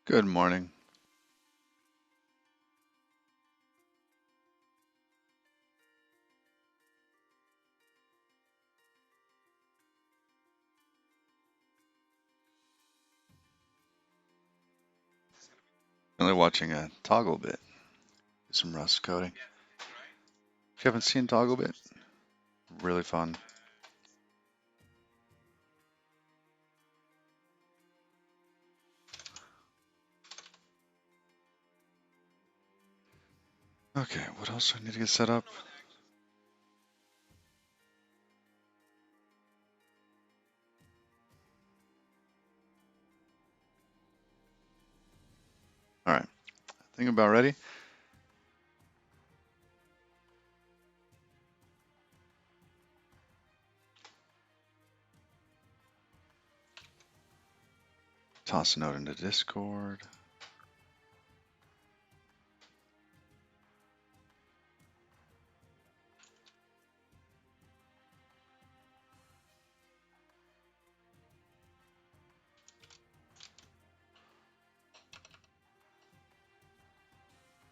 Good morning. Only watching a toggle bit. Do some Rust coding. If you haven't seen toggle bit, really fun. Okay, what else do I need to get set up? All right, I think about ready. Toss a note into Discord.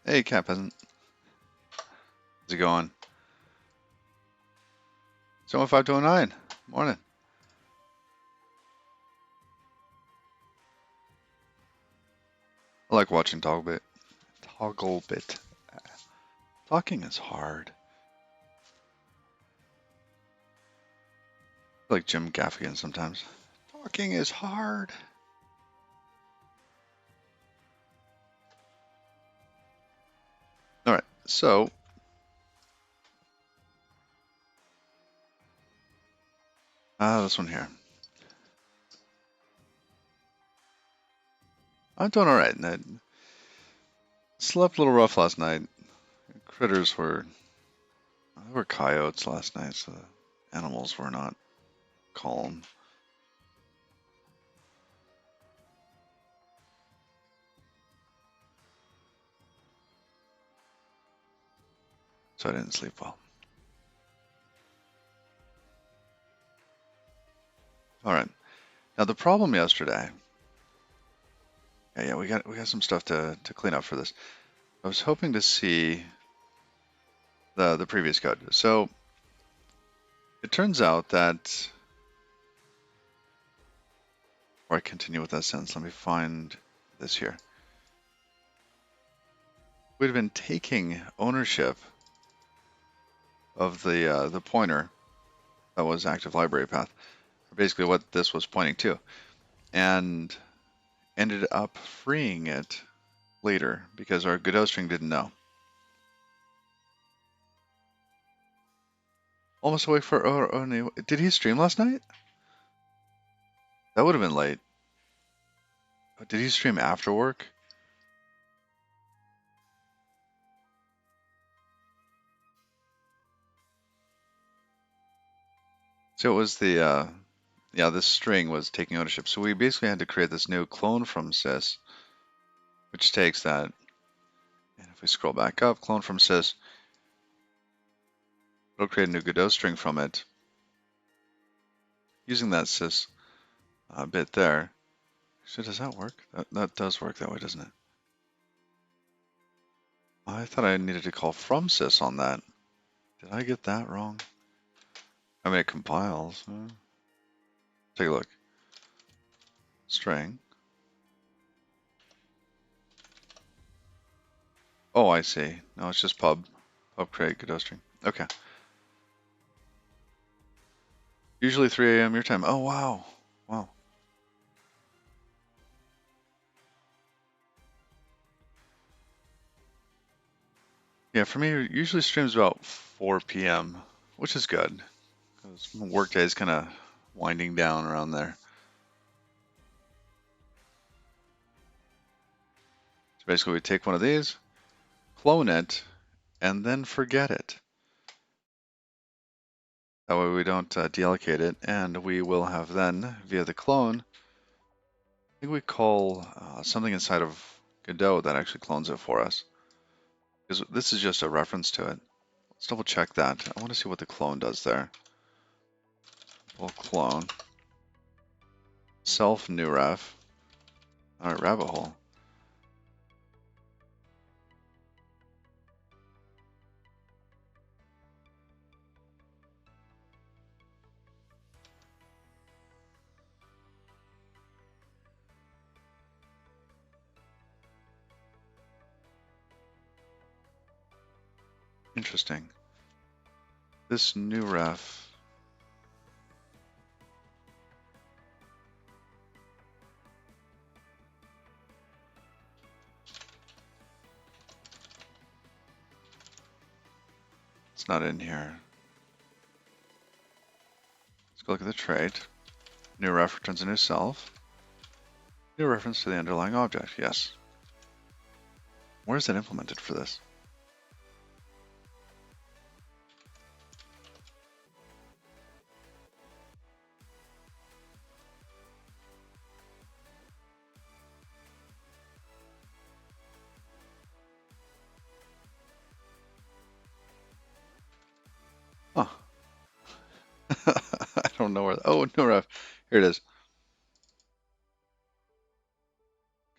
Hey, Cat Peasant. How's it going? 75209. Morning. I like watching toggle bit. Toggle bit. Talking is hard. I like Jim Gaffigan sometimes. Talking is hard. All right, so this one here. I'm doing all right. I slept a little rough last night. Critters were There were coyotes last night, so the animals were not calm. So I didn't sleep well. All right. Now the problem yesterday. Yeah, we got some stuff to clean up for this. I was hoping to see the previous code. So it turns out that, or I continue with that sentence. Let me find this here. We'd been taking ownership of the pointer that was active library path, basically what this was pointing to, and ended up freeing it later because our Godot string didn't know. Almost awake for did he stream last night? That would have been late. Did he stream after work? So it was the yeah, this string was taking ownership. So we basically had to create this new clone from sys, which takes that. And if we scroll back up, clone from sys, it'll create a new Godot string from it using that sys bit there. So does that work? That does work that way, doesn't it? I thought I needed to call from sys on that. Did I get that wrong? I mean, it compiles. Take a look. String. Oh, I see. No, it's just pub create Godot string. Okay. Usually 3 a.m. your time. Oh, wow. Wow. Yeah, for me, it usually streams about 4 p.m., which is good because workday is kind of winding down around there. So basically, we take one of these, clone it, and then forget it. That way we don't deallocate it, and we will have then, via the clone, I think we call something inside of Godot that actually clones it for us. Because this is just a reference to it. Let's double check that. I want to see what the clone does there. We'll clone. Self new ref. All right, rabbit hole. Interesting. This new ref. It's not in here. Let's go look at the trait. New ref returns a new self. New reference to the underlying object. Yes. Where is it implemented for this? Huh. I don't know where. Oh, no ref. Here it is.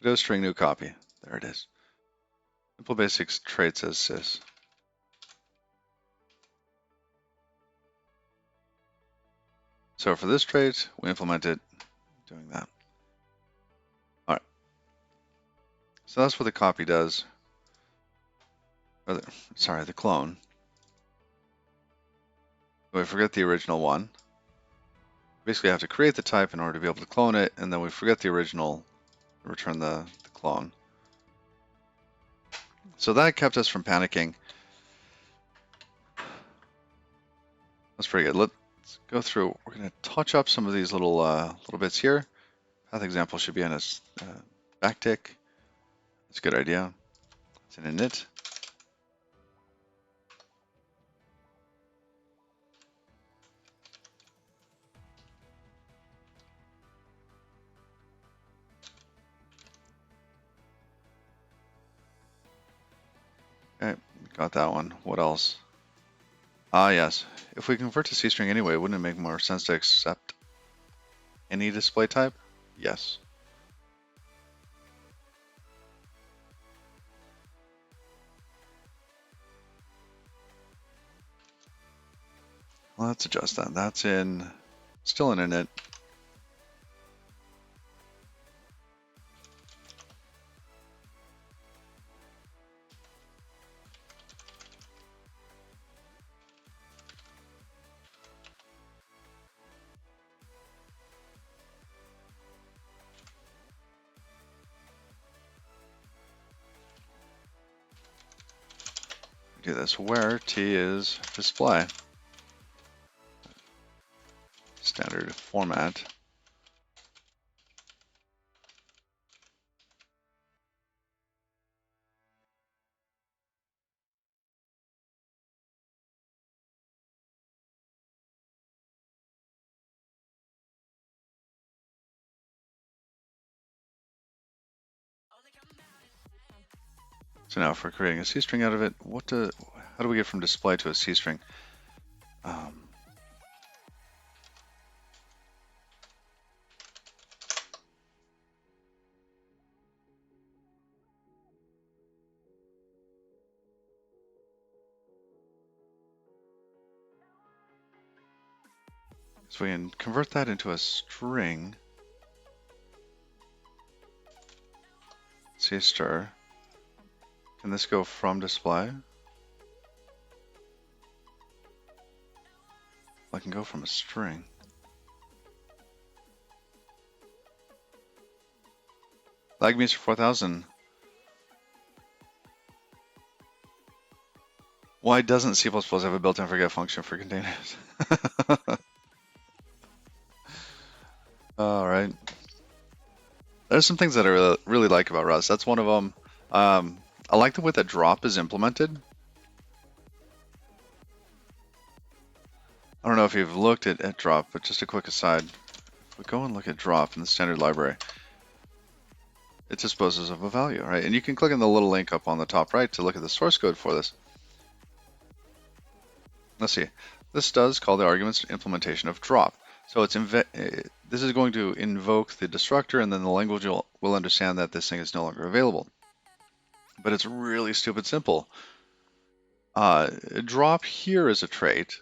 Godot string new copy. There it is. Simple basics traits as sys. So for this trait, we implement it doing that. All right. So that's what the copy does. Or the clone. We forget the original one. Basically, I have to create the type in order to be able to clone it, and then we forget the original, return the clone. So that kept us from panicking. That's pretty good. Let's go through. We're going to touch up some of these little bits here. Path example should be in a backtick. That's a good idea. It's in a init. Okay, got that one. What else? Ah, yes. If we convert to C-string anyway, wouldn't it make more sense to accept any display type? Yes. Well, let's adjust that. That's still in init. Do this where t is display. Standard format. So now if we're creating a C-string out of it, how do we get from display to a C-string? So we can convert that into a string. C star. Can this go from display? I can go from a string. Lag means for 4000. Why doesn't C++ have a built-in forget function for containers? All right. There's some things that I really like about Rust. That's one of them. I like the way that drop is implemented. I don't know if you've looked at drop, but just a quick aside. If we go and look at drop in the standard library, it disposes of a value, right? And you can click on the little link up on the top right to look at the source code for this. Let's see. This does call the arguments implementation of drop. So it's this is going to invoke the destructor, and then the language will understand that this thing is no longer available. But it's really stupid simple. Drop here is a trait.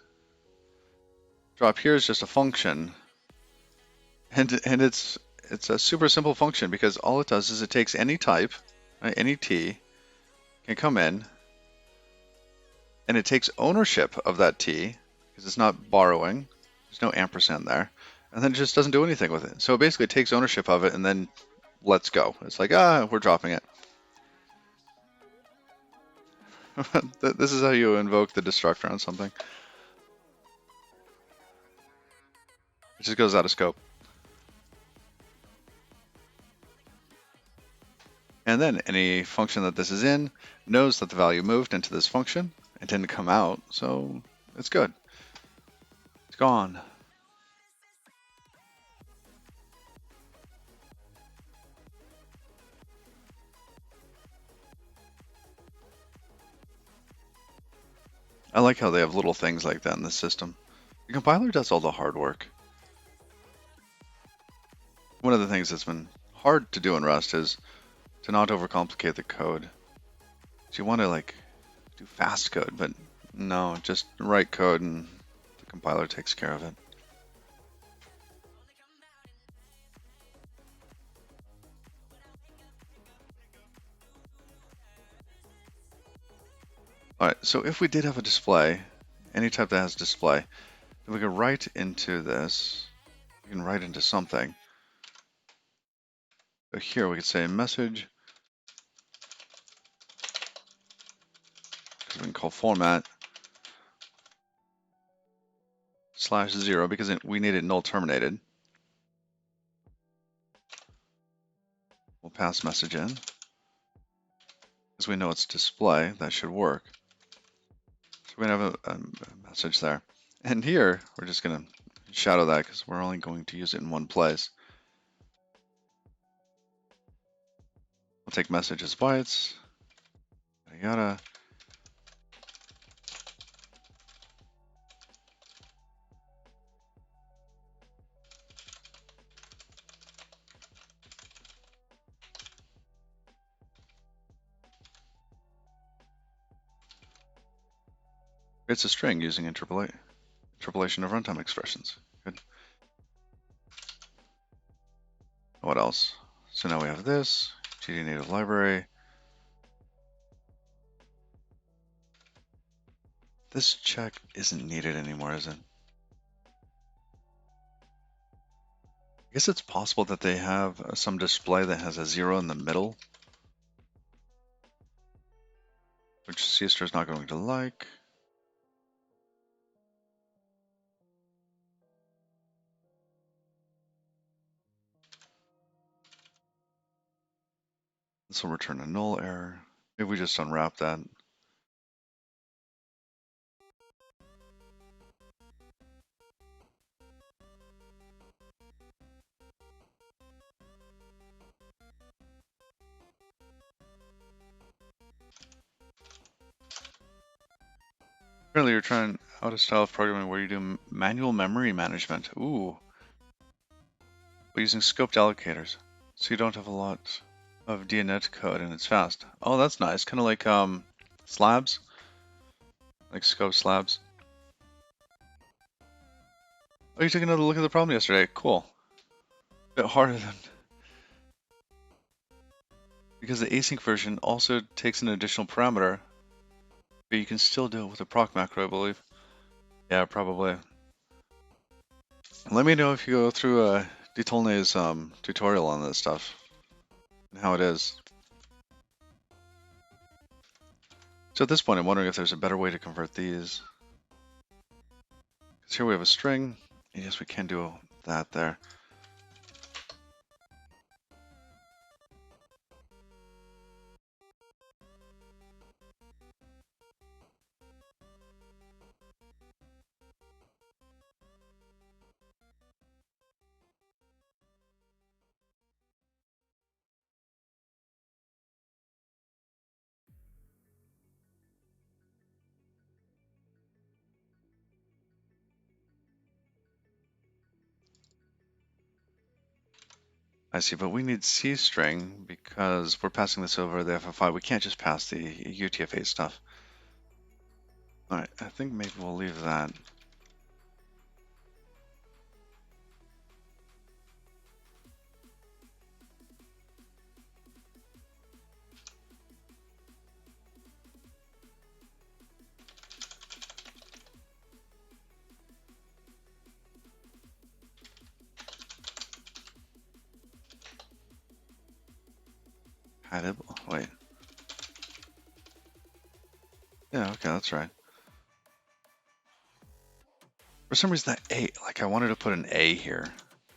Drop here is just a function, and it's a super simple function because all it does is it takes any type, right, any t, can come in, and it takes ownership of that t, because it's not borrowing. There's no ampersand there. And then it just doesn't do anything with it. So basically it takes ownership of it and then lets go. It's like, we're dropping it. This is how you invoke the destructor on something. It just goes out of scope. And then any function that this is in knows that the value moved into this function. It didn't come out, so it's good. It's gone. I like how they have little things like that in the system. The compiler does all the hard work. One of the things that's been hard to do in Rust is to not overcomplicate the code. So you want to like do fast code, but no, just write code and the compiler takes care of it. Alright, so if we did have a display, any type that has display, then we can write into this, we can write into something. So here we could say message, because we can call format /0 because we need it null terminated. We'll pass message in. Because we know it's display, that should work. So we're going to have a message there. And here, we're just going to shadow that because we're only going to use it in one place. We'll take message as bytes, yada. It's a string using interpolation of runtime expressions. Good. What else? So now we have this, GD native library. This check isn't needed anymore, is it? I guess it's possible that they have some display that has a 0 in the middle, which CSTR is not going to like. This will return a null error. Maybe we just unwrap that. Apparently you're trying out a style of programming where you do manual memory management. Ooh. But using scoped allocators. So you don't have a lot of DNet code and it's fast. Oh, that's nice. Kind of like slabs. Like scope slabs. Oh, you took another look at the problem yesterday. Cool. A bit harder than... Because the async version also takes an additional parameter, but you can still do it with a proc macro, I believe. Yeah, probably. Let me know if you go through Detolne's tutorial on this stuff and how it is. So at this point, I'm wondering if there's a better way to convert these. Because here we have a string. And yes, we can do that there. I see, but we need C string because we're passing this over the FFI. We can't just pass the UTF-8 stuff. All right, I think maybe we'll leave that. Compatible. Wait. Yeah, okay, that's right. For some reason, that A, like I wanted to put an A here.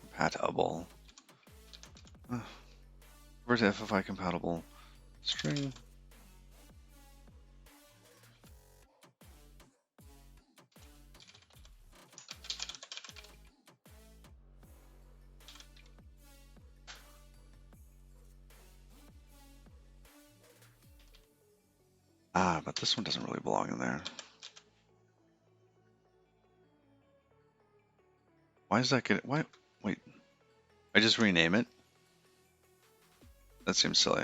Compatible. Where's FFI compatible? String. Ah, but this one doesn't really belong in there. Why is that getting, why, wait, I just rename it? That seems silly.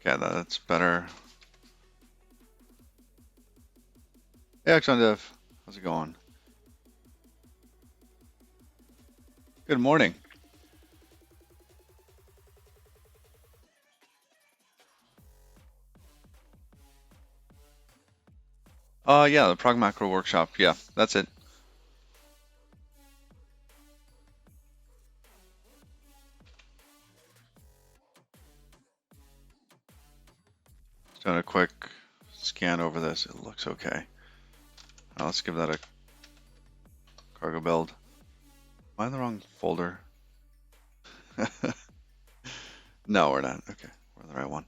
Okay, that's better. Hey, Axon Dev, how's it going? Good morning. Yeah, the Prog Macro Workshop. Yeah, that's it. Just doing a quick scan over this. It looks okay. Now let's give that a cargo build. Am I in the wrong folder? No, we're not. Okay, we're in the right one.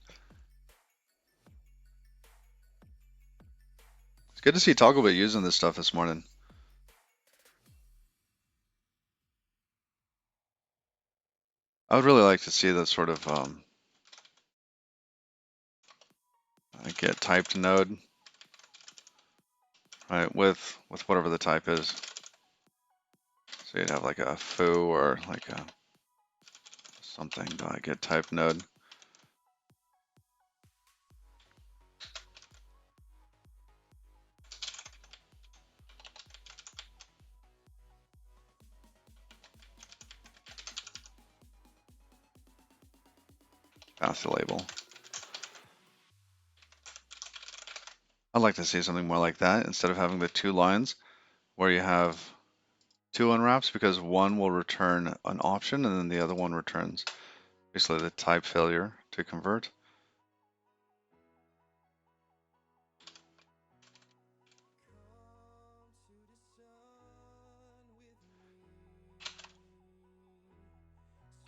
It's good to see Togglebit using this stuff this morning. I would really like to see that sort of get typed node, right? With whatever the type is. So you'd have like a foo or like a something. Get type node. Path to label. I'd like to see something more like that instead of having the 2 lines where you have 2 unwraps, because one will return an option and then the other one returns basically the type failure to convert.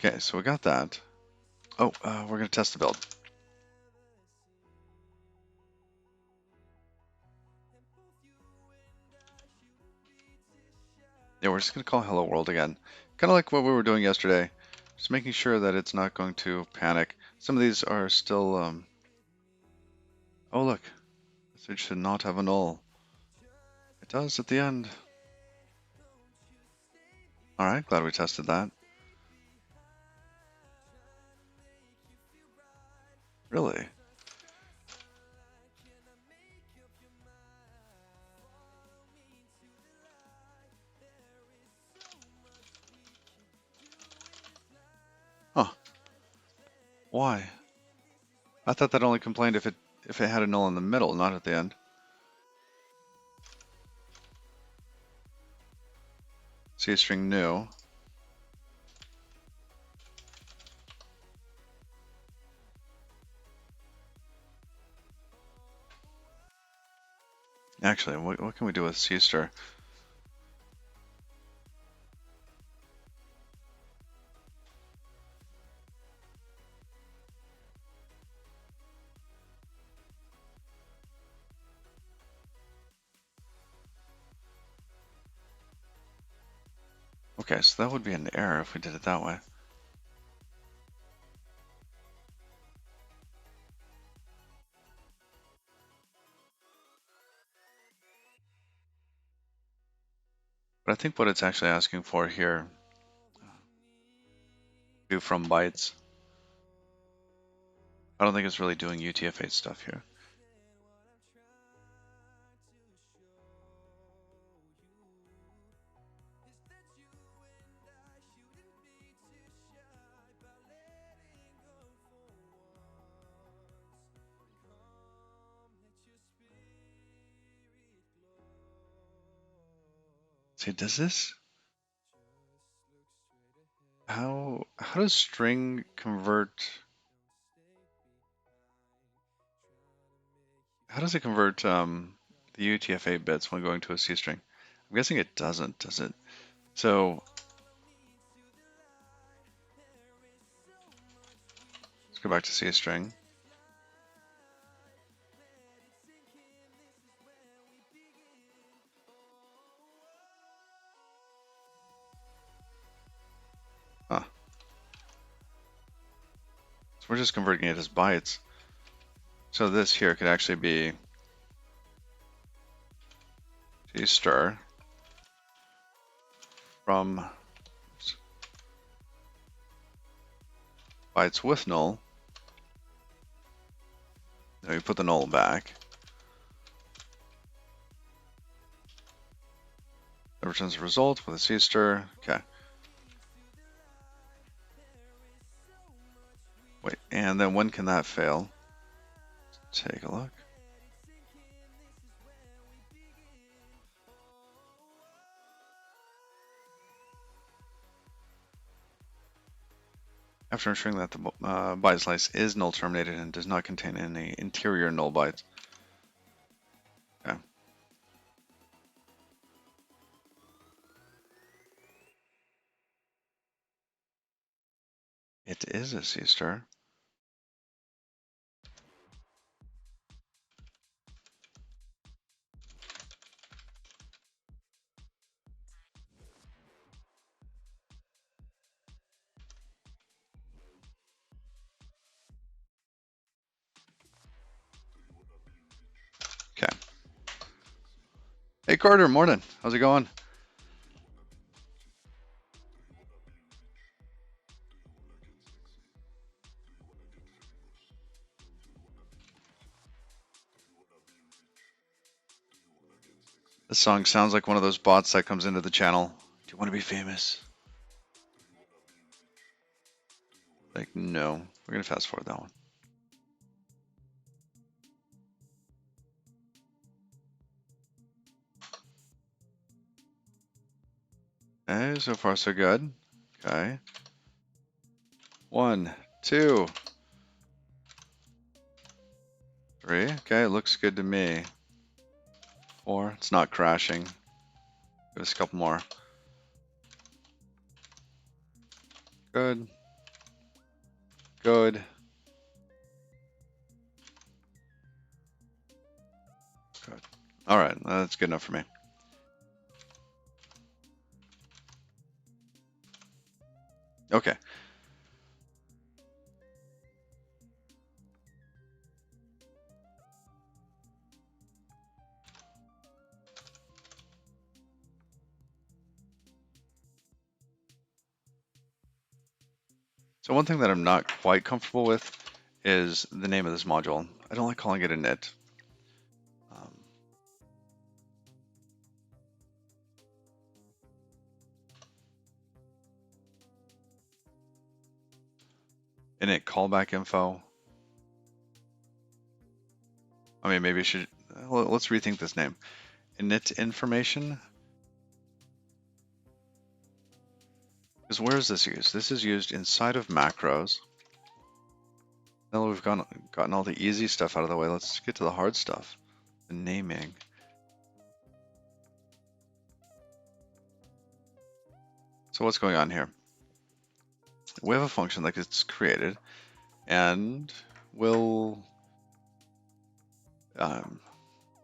Okay, so we got that. Oh, we're going to test the build. Yeah, we're just going to call hello world again. Kind of like what we were doing yesterday. Just making sure that it's not going to panic. Some of these are still... Oh, look. It should not have a null. It does at the end. Alright, glad we tested that. Really? Huh. Why? I thought that only complained if it had a null in the middle, not at the end. C string new. Actually, what can we do with C star? Okay, so that would be an error if we did it that way. But I think what it's actually asking for here, do from bytes. I don't think it's really doing UTF-8 stuff here. See, does this? How does string convert? How does it convert the UTF-8 bits when going to a C string? I'm guessing it doesn't, does it? So let's go back to C string. Huh. So we're just converting it as bytes. So this here could actually be G star from bytes with null. Then we put the null back. That returns a result with a C star. Okay. Wait, and then when can that fail? Let's take a look. After ensuring that the byte slice is null terminated and does not contain any interior null bytes. Okay. It is a C star. Okay. Hey Carter, morning. How's it going? This song sounds like one of those bots that comes into the channel. Do you want to be famous? Like, no. We're going to fast forward that one. Okay, so far so good. Okay. 1, 2, 3. Okay, looks good to me. 4. It's not crashing. Give us a couple more. Good. Good. Good. All right, that's good enough for me. Okay. So one thing that I'm not quite comfortable with is the name of this module. I don't like calling it a init. Init callback info. I mean, maybe I should, let's rethink this name. Init information. Because where is this used? This is used inside of macros. Now that we've gotten all the easy stuff out of the way, let's get to the hard stuff. The naming. So what's going on here? We have a function that gets created, and we'll...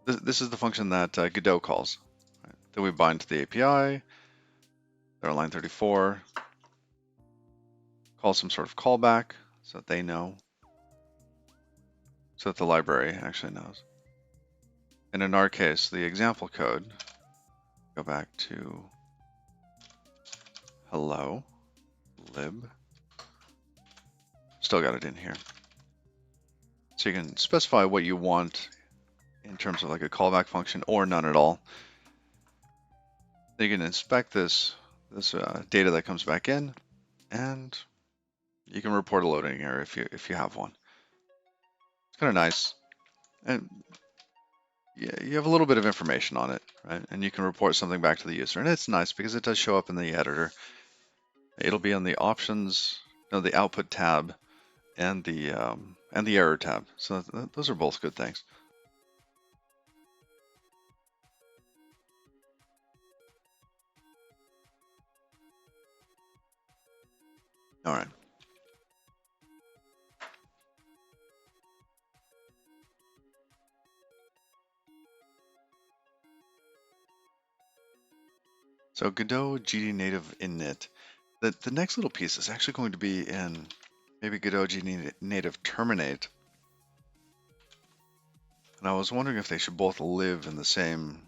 this is the function that Godot calls. Right? Then we bind to the API. They're on line 34. Call some sort of callback so that they know. So that the library actually knows. And in our case, the example code, go back to hello, lib. Still got it in here. So you can specify what you want in terms of like a callback function or none at all. Then you can inspect this data that comes back in, and you can report a loading error if you have one. It's kind of nice. And you have a little bit of information on it, right? And you can report something back to the user. And it's nice because it does show up in the editor. It'll be on the options, no, the output tab and the error tab. So those are both good things. All right. So Godot GD native init. The next little piece is actually going to be in maybe Godot GD native terminate. And I was wondering if they should both live in the same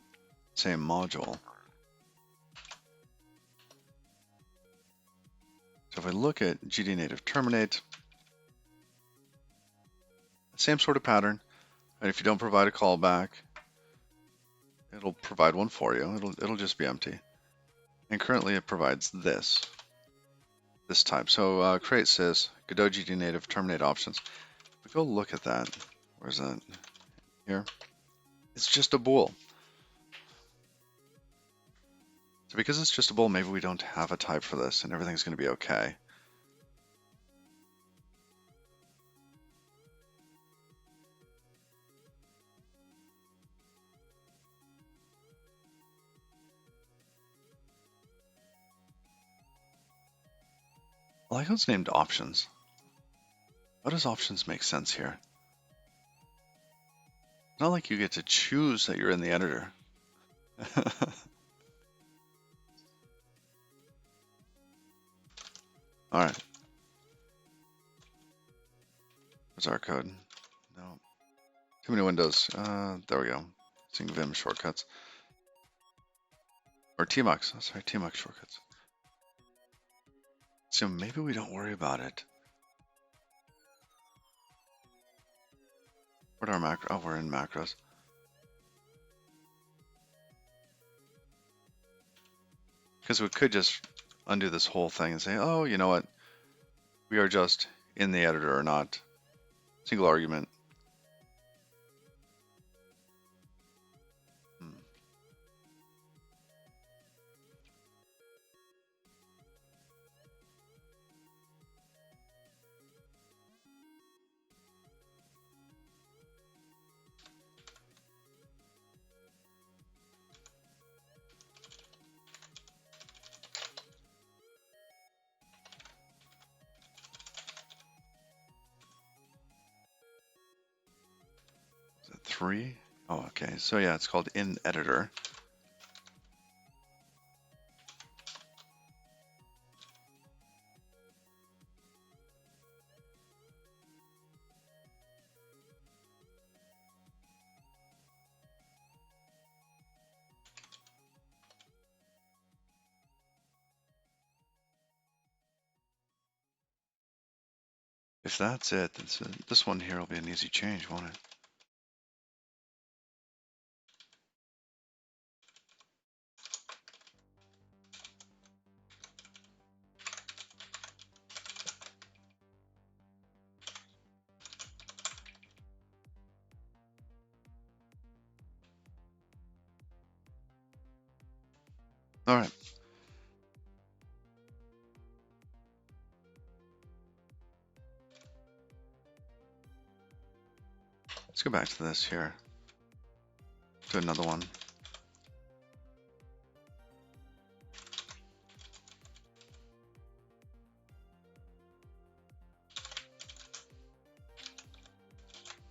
module. So if I look at GD native terminate, same sort of pattern. And if you don't provide a callback, it'll provide one for you. It'll just be empty. And currently it provides this type. So create sys Godot GD native terminate options. If we go look at that, where's that? Here. It's just a bool. So because it's just a bool, maybe we don't have a type for this and everything's going to be okay. I like how it's named options. How does options make sense here? It's not like you get to choose that you're in the editor. All right. Where's our code? No. Too many windows. There we go. Using Vim shortcuts. Or Tmux. Oh, sorry, Tmux shortcuts. So maybe we don't worry about it. Where'd our macro? Oh, we're in macros. Because we could just undo this whole thing and say, oh, you know what? We are just in the editor or not. Single argument. Hmm. Is it 3? Oh, okay. So yeah, it's called in editor. If that's it, this one here will be an easy change, won't it? All right. Let's go back to this here. Do another one.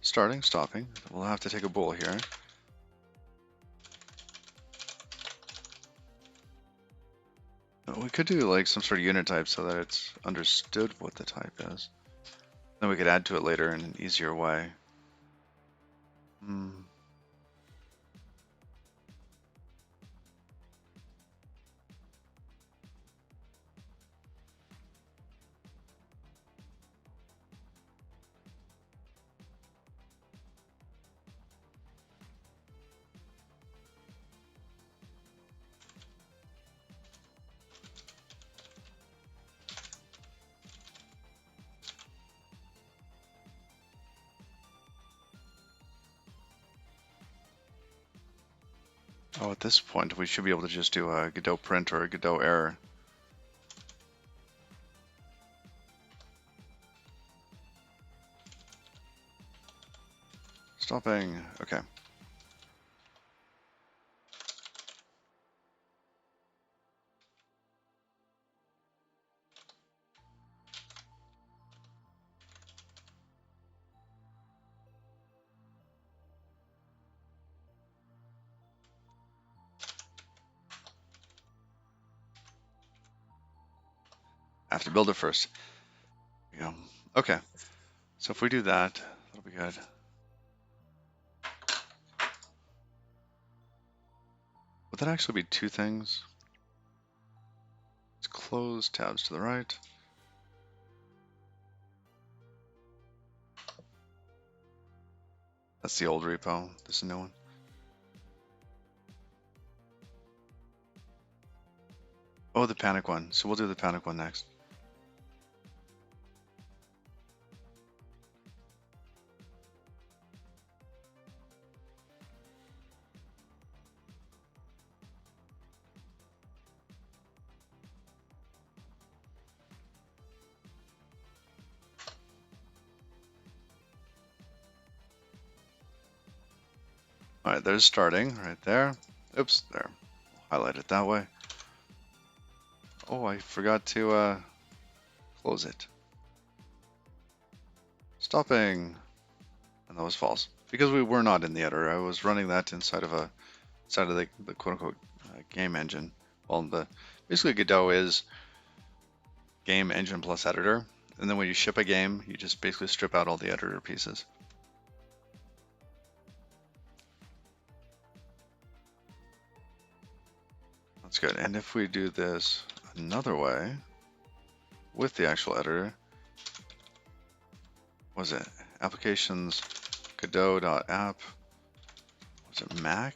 Starting, stopping. We'll have to take a bool here. We could do like some sort of unit type so that it's understood what the type is. Then we could add to it later in an easier way. Oh, at this point, we should be able to just do a Godot print or a Godot error. Stopping. Okay. I have to build it first. There we go. Okay. So if we do that, that'll be good. Would that actually be two things? Let's close tabs to the right. That's the old repo. This is a new one. Oh, the panic one. So we'll do the panic one next. All right, there's starting right there. Oops, there. Highlight it that way. Oh, I forgot to close it. Stopping. And that was false. Because we were not in the editor. I was running that inside of the quote-unquote game engine. Well, basically Godot is game engine plus editor. And then when you ship a game, you just basically strip out all the editor pieces. That's good. And if we do this another way with the actual editor, what was it? Applications Godot.app. Was it Mac?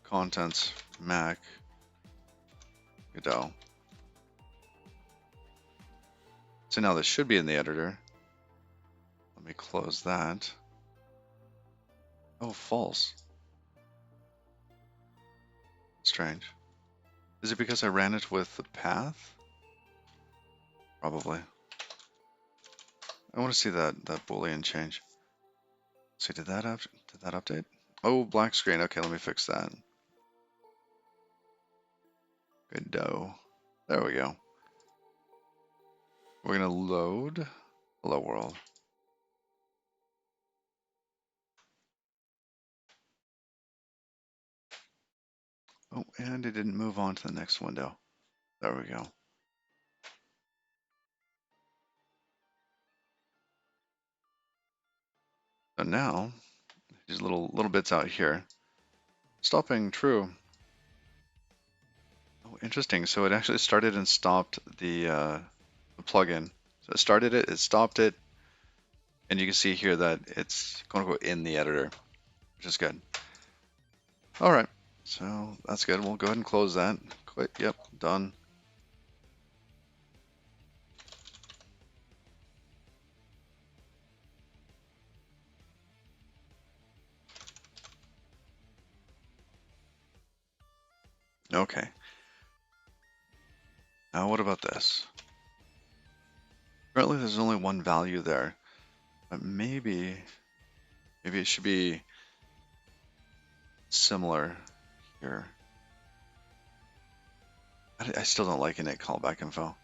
Contents Mac Godot. So now this should be in the editor. Let me close that. Oh, false. Strange. Is it because I ran it with the path? Probably. I want to see that Boolean change. So did that update? Oh, black screen. Okay, let me fix that. Godot. There we go. We're gonna load Hello World. Oh, and it didn't move on to the next window. There we go. So now, these little bits out here. Stopping true. Oh, interesting. So it actually started and stopped the plugin. So it started it, it stopped it, and you can see here that it's going to go in the editor, which is good. All right, so that's good. We'll go ahead and close that. Quit. Yep, done. Okay. Now what about this? Currently there's only one value there, but maybe it should be similar here. I still don't like init callback info.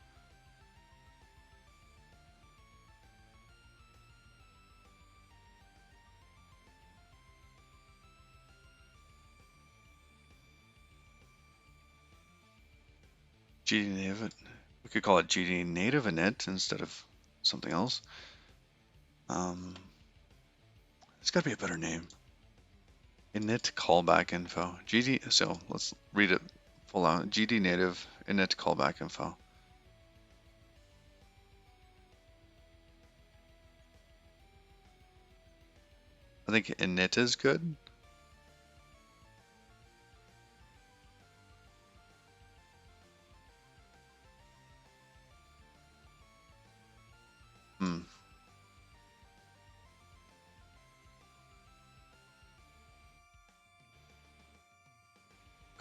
GD native, we could call it GD native init instead of something else. It's got to be a better name. Init callback info. GD. So let's read it full out. GD native init callback info. I think init is good.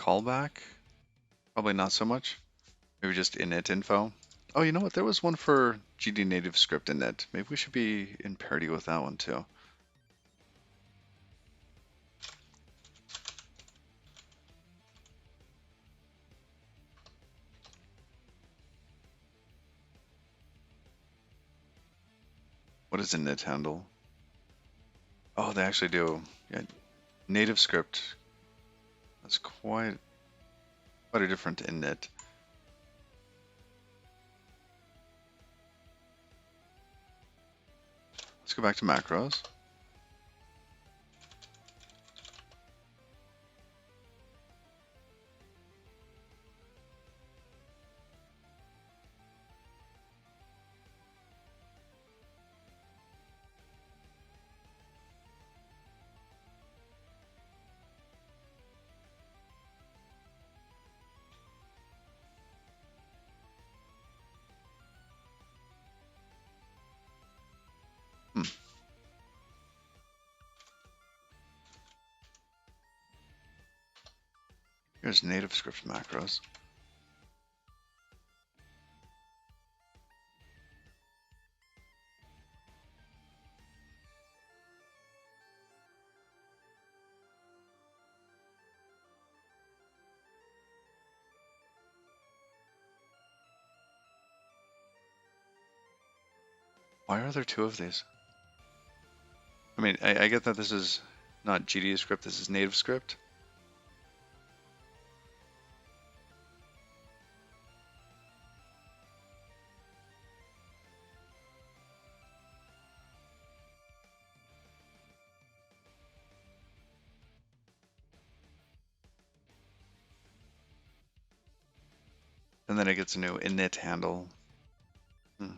callback? Probably not so much. Maybe just init info. Oh, you know what? There was one for GD native script init. Maybe we should be in parity with that one too. What does init handle? Oh, they actually do. Yeah, native script. That's quite a different init. Let's go back to macros. Hmm. Here's native script macros. Why are there two of these? I mean, I get that this is not GD script, this is native script. And then it gets a new init handle. Hmm.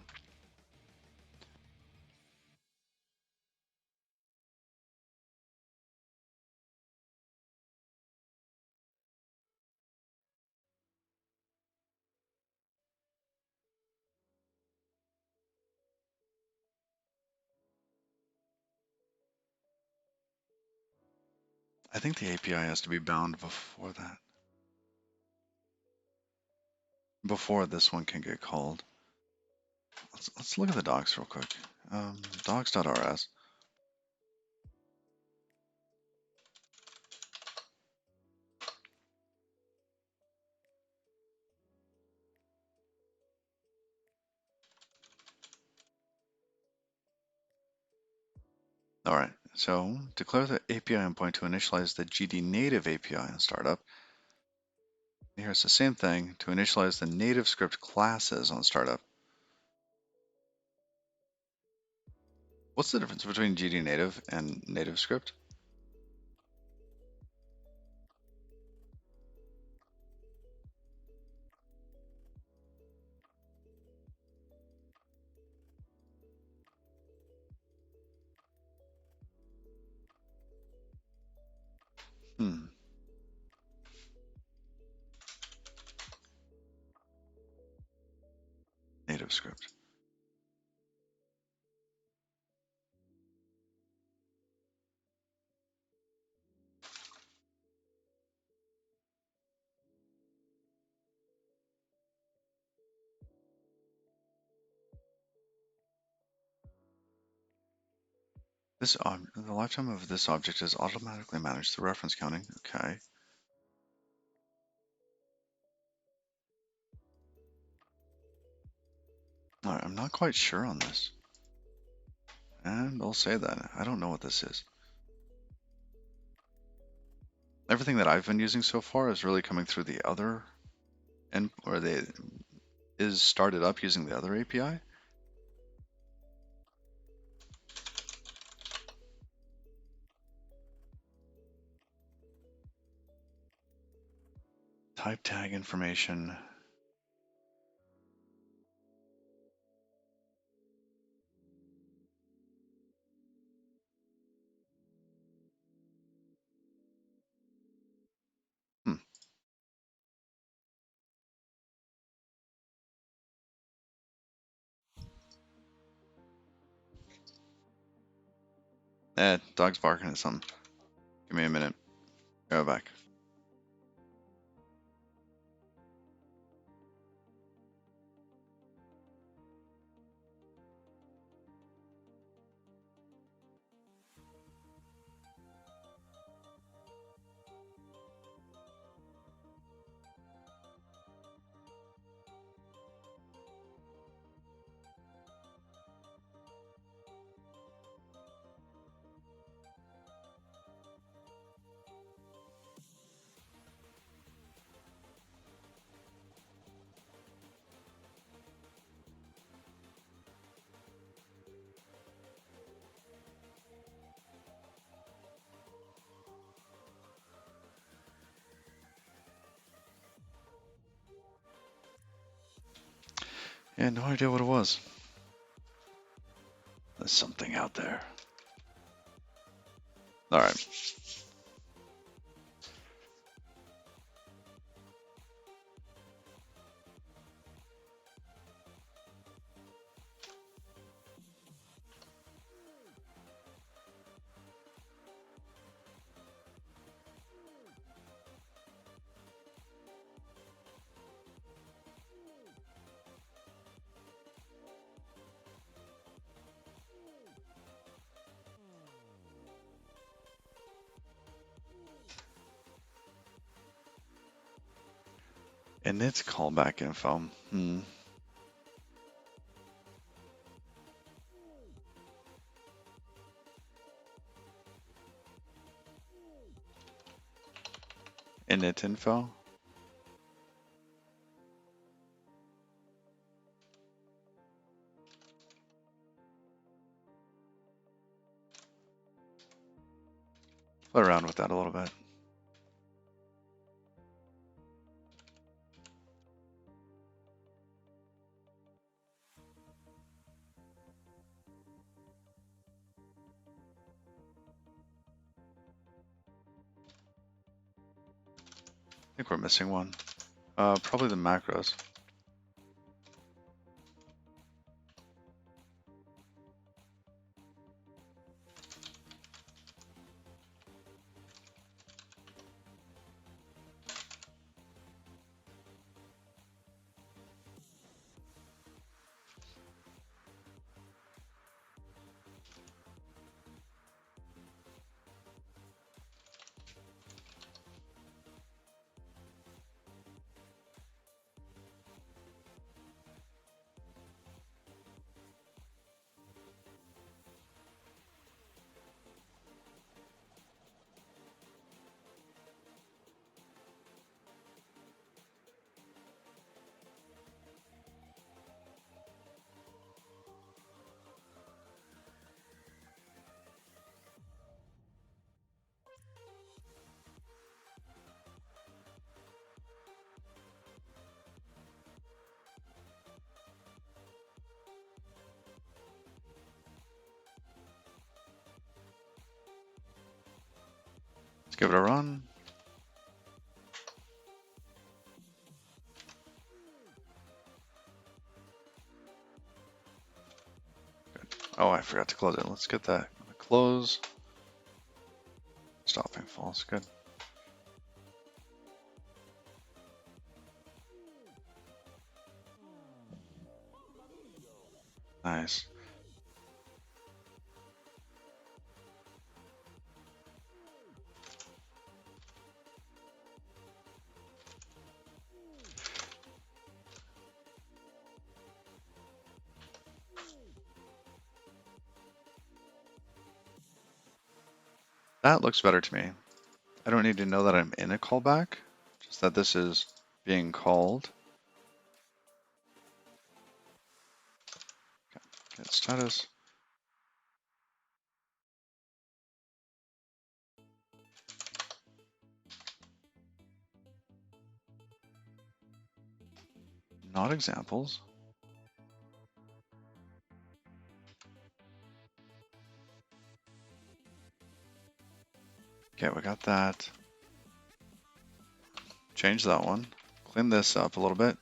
I think the API has to be bound before that. Before this one can get called. Let's look at the docs real quick. Docs.rs. All right, so declare the API endpoint to initialize the GD native API on startup. Here's the same thing to initialize the native script classes on startup. What's the difference between GD native and native script? Hmm, native script. The lifetime of this object is automatically managed through reference counting. Okay. All right, I'm not quite sure on this. And I'll say that. I don't know what this is. Everything that I've been using so far is really coming through the other is started up using the other API. Type tag information. Hmm. Dog's barking at something. Give me a minute. Go back. Yeah, no idea what it was. There's something out there. All right. And it's callback info. Init info. Play around with that a little bit. I think we're missing one. Probably the macros. Let's give it a run. Oh, I forgot to close it. Let's get that. Close. Stopping false. Good. Nice. That looks better to me. I don't need to know that I'm in a callback, just that this is being called. Okay. Get status. Not examples. Okay, we got that. Change that one. Clean this up a little bit.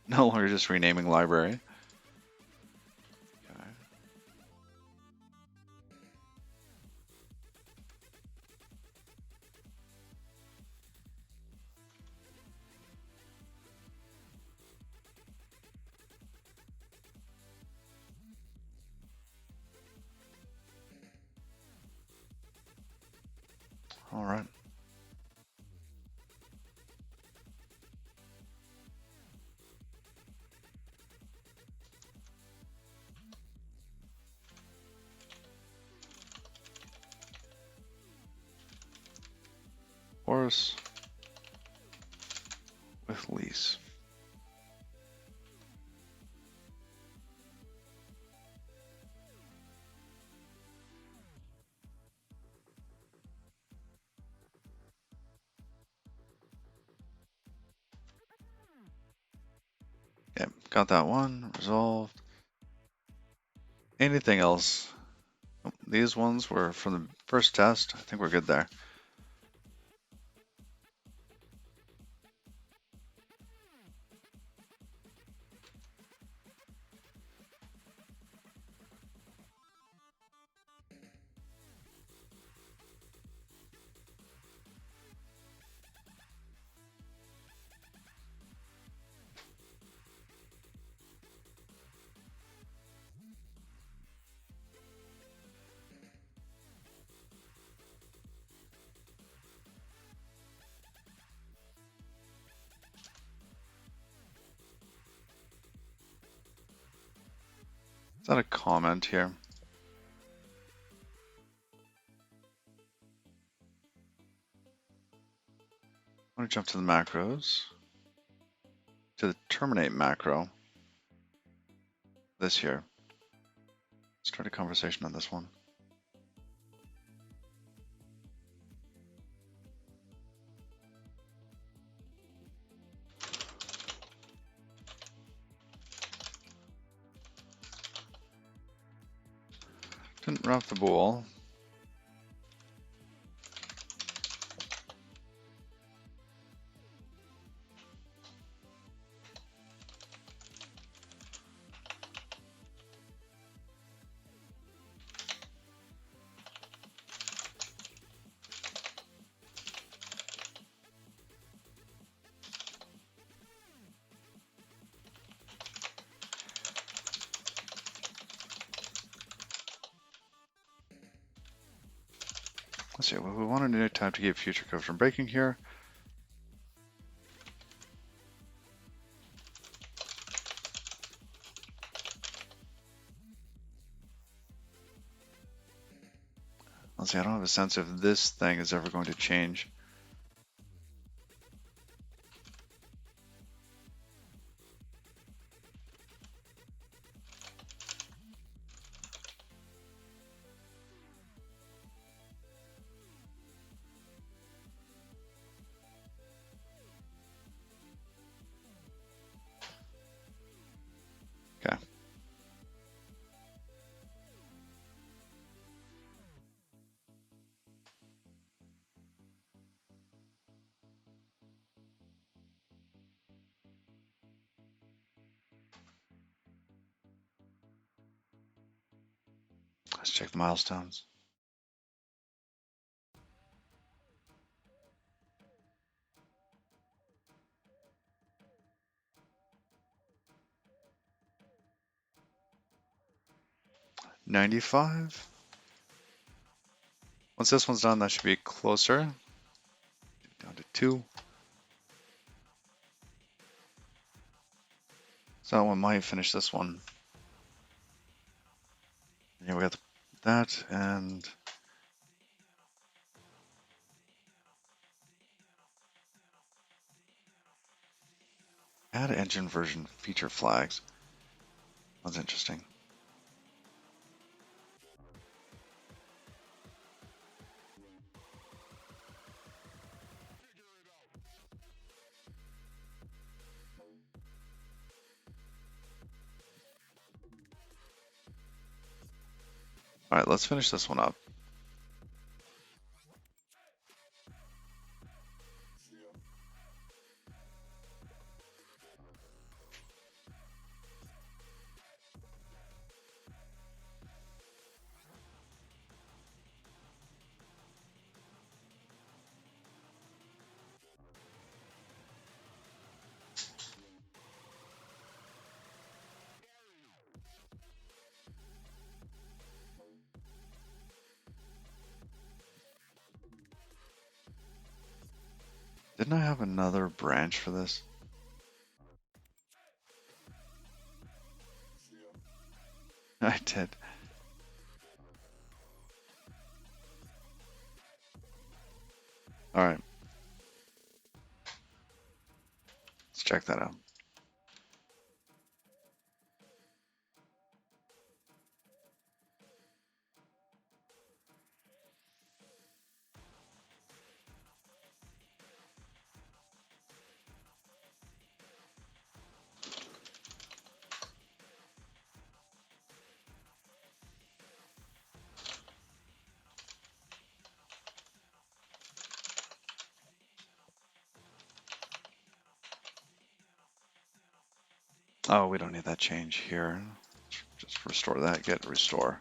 No longer just renaming library. Okay. All right. Horse with lease. Okay, got that one resolved. Anything else? These ones were from the first test. I think we're good there. Is that a comment here? I want to jump to the macros, to the terminate macro. This here. Start a conversation on this one. Didn't run off the bool. Let's see, well, we want a new type to keep future code from breaking here. Let's see, I don't have a sense if this thing is ever going to change. Okay. Let's check the milestones. $95. Once this one's done, that should be closer. Down to 2. So that one might finish this one. Yeah, we got that and add engine version feature flags. That's interesting. All right, let's finish this one up. Didn't I have another branch for this? I did. All right. Let's check that out. Oh, we don't need that change here. Just restore that, get restore.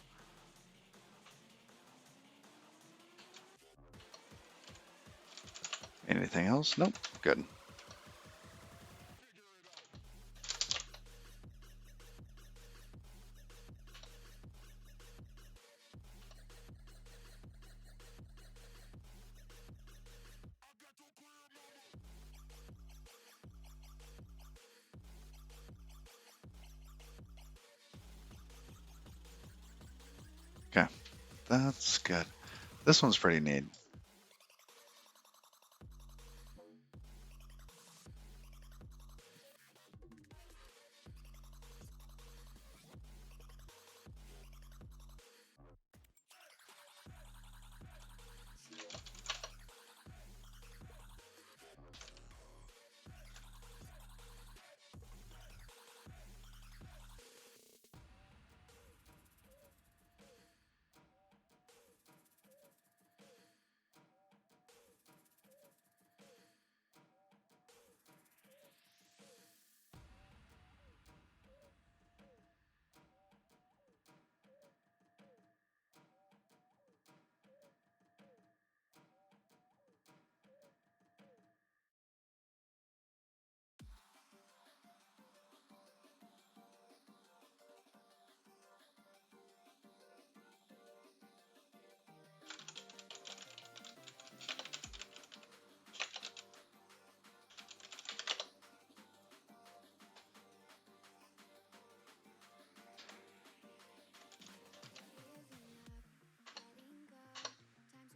Anything else? Nope, good. Okay, that's good. This one's pretty neat.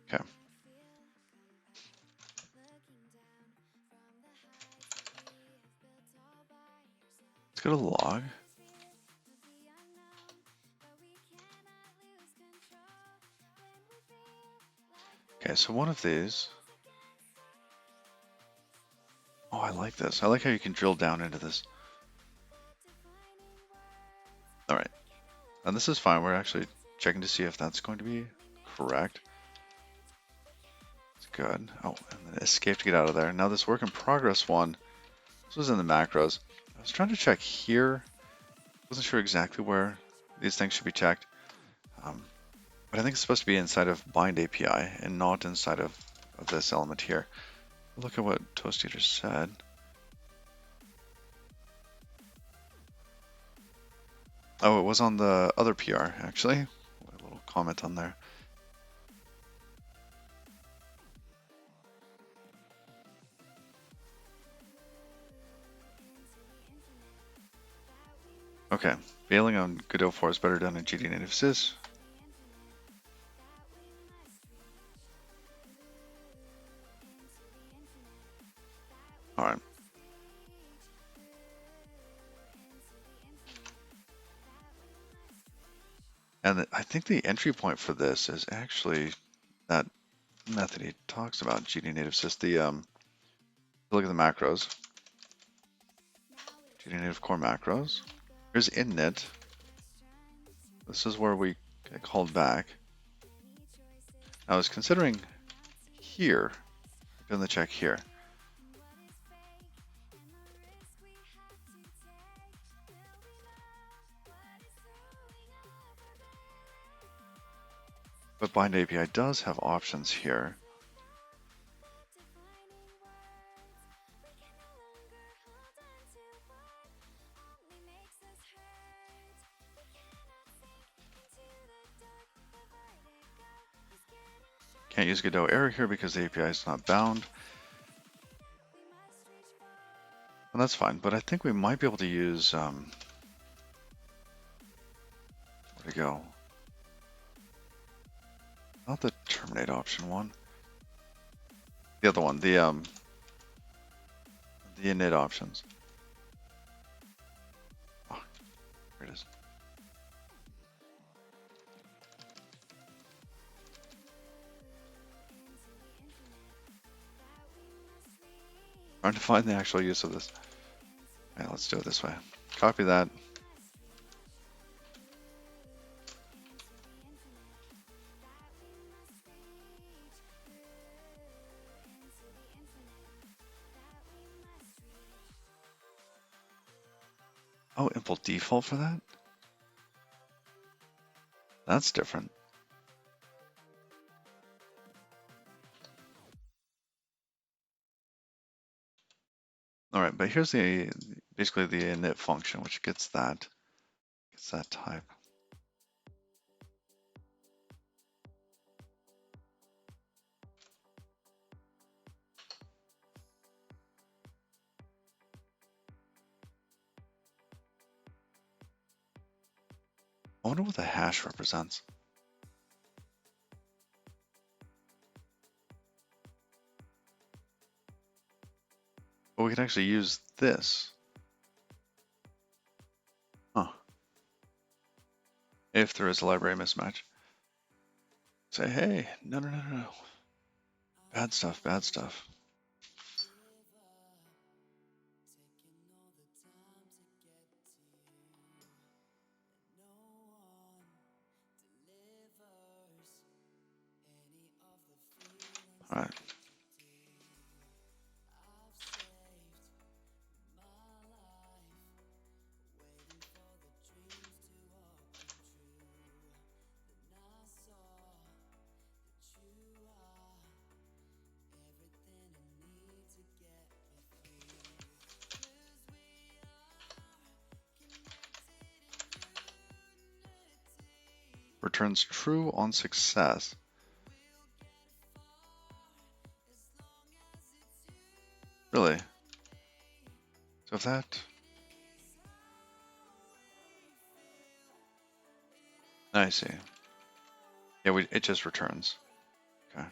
Okay. Let's go to log. Okay, so one of these. Oh, I like this. I like how you can drill down into this. All right. And this is fine. We're actually checking to see if that's going to be correct. It's good. Oh, and then escape to get out of there. Now this work in progress one, this was in the macros. I was trying to check here. Wasn't sure exactly where these things should be checked. But I think it's supposed to be inside of bind API and not inside of this element here. Look at what Toast Eater said. Oh, it was on the other PR, actually. A little comment on there. Okay, bailing on Godot 4 is better done in GD native sys. Alright. And I think the entry point for this is actually that method he talks about, GD native sys. Look at the macros. GD native core macros. Here's init. This is where we get called back. I was considering here, doing the check here. But bind API does have options here. Can't use Godot error here because the API is not bound. And that's fine, but I think we might be able to use, where'd it go? Not the terminate option one. The other one, the init options. Oh, here it is. Trying to find the actual use of this. Alright, let's do it this way. Copy that. Oh, impl default for that? That's different. All right, but here's basically the init function, which gets that type. I wonder what the hash represents. Well, we can actually use this. Huh. If there is a library mismatch. Say, hey, no. Bad stuff, bad stuff. All right. Returns true on success. Really? So if that... I see. Yeah, it just returns. Okay.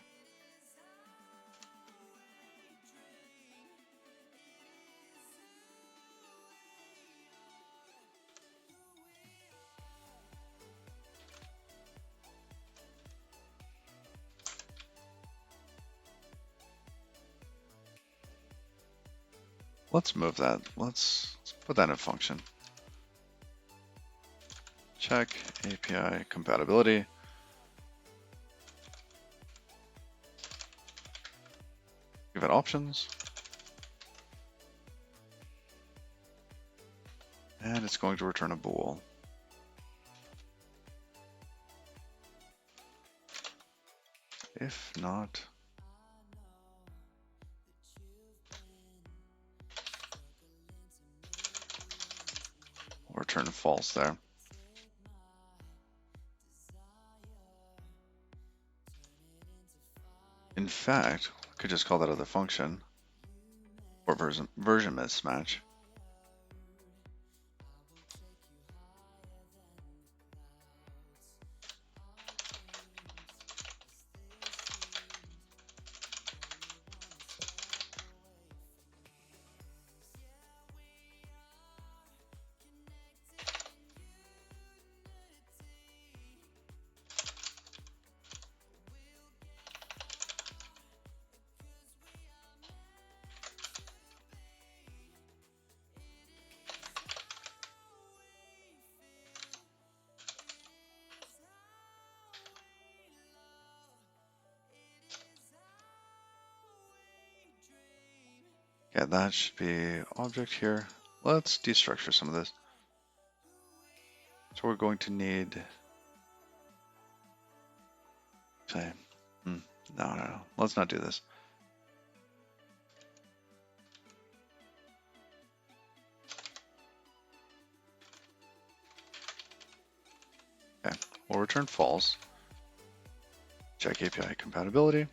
Let's move that. Let's put that in a function. Check API compatibility. Give it options. And it's going to return a bool. If not, we'll return false there. In fact, we could just call that other function or version mismatch. Yeah, that should be object here. Let's destructure some of this. So we're going to need, say, no. Let's not do this. Okay, we'll return false. Check API compatibility.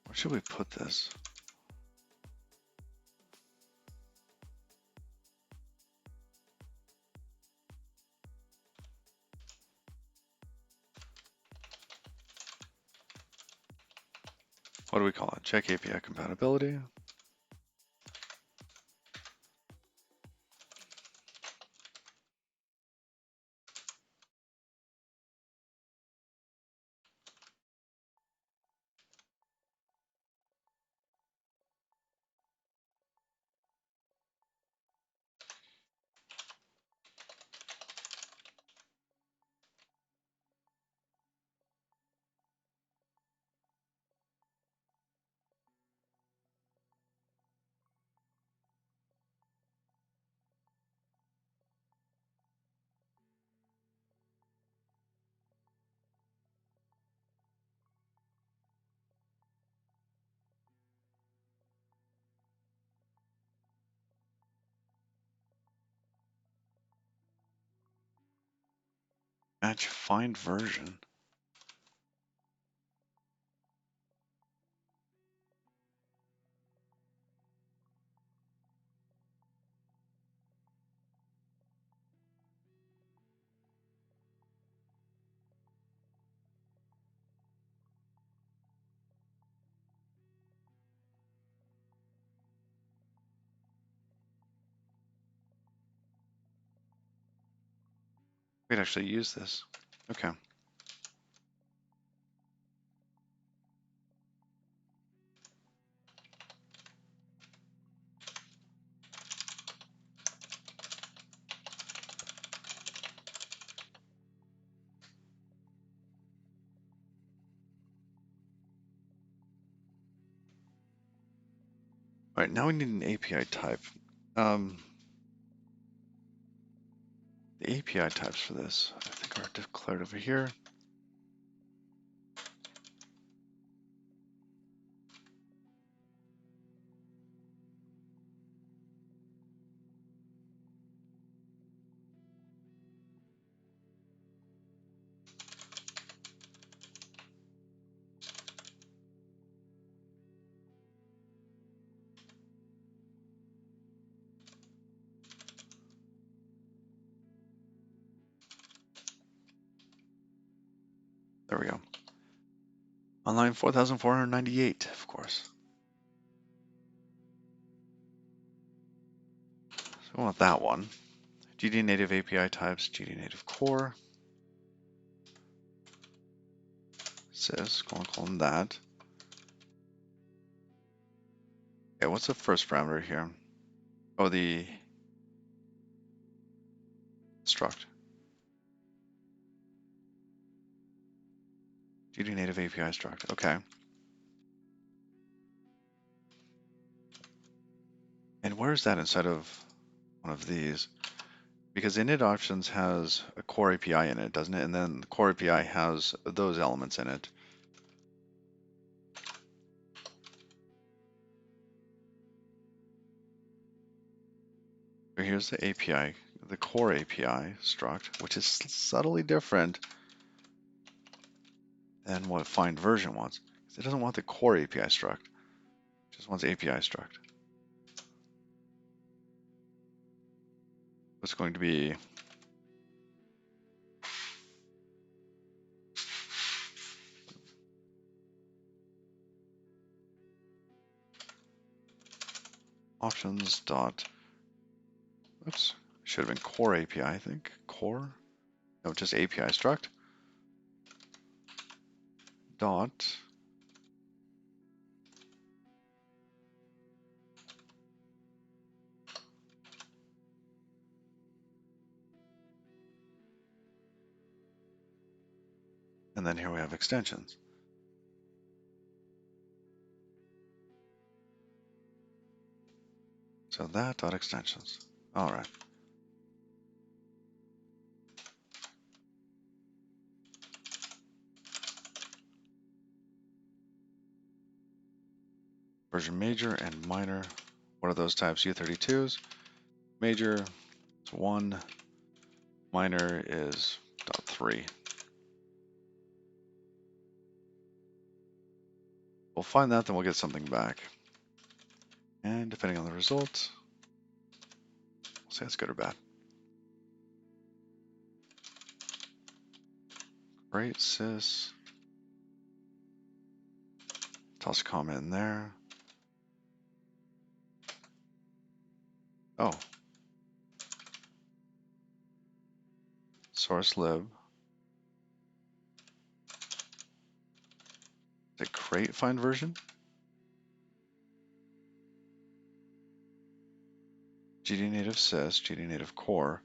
Where should we put this? What do we call it? Check API compatibility. Match find version. We could actually use this. Okay. All right, now we need an API type. The API types for this, I think, are declared over here. There we go. On line 4498, of course. So we want that one. GD native API types, GD native core. Sys, colon that. Okay, what's the first parameter here? Oh, the struct. GD native API struct. Okay. And where is that inside of one of these? Because init options has a core API in it, doesn't it? And then the core API has those elements in it. So here's the API, the core API struct, which is subtly different than what find version wants. It doesn't want the core API struct, it just wants API struct. It's going to be options dot, oops, should have been core API, I think. Core, no, just API struct dot and then here we have extensions. So that dot extensions. All right. Version major and minor. What are those types? U32s. Major is 1. Minor is .3. We'll find that, then we'll get something back. And depending on the results, we'll say it's good or bad. Great sys toss a comment in there. Oh. Source lib. Is it crate find version? GD native sys, GD native core.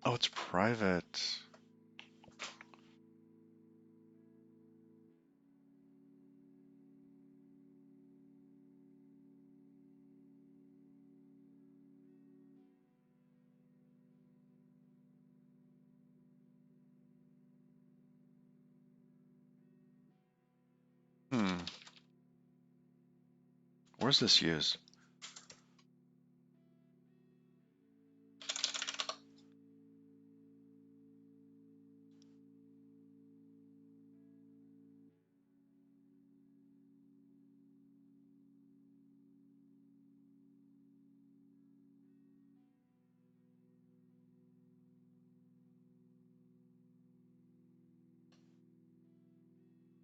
Oh, it's private. Where's this used?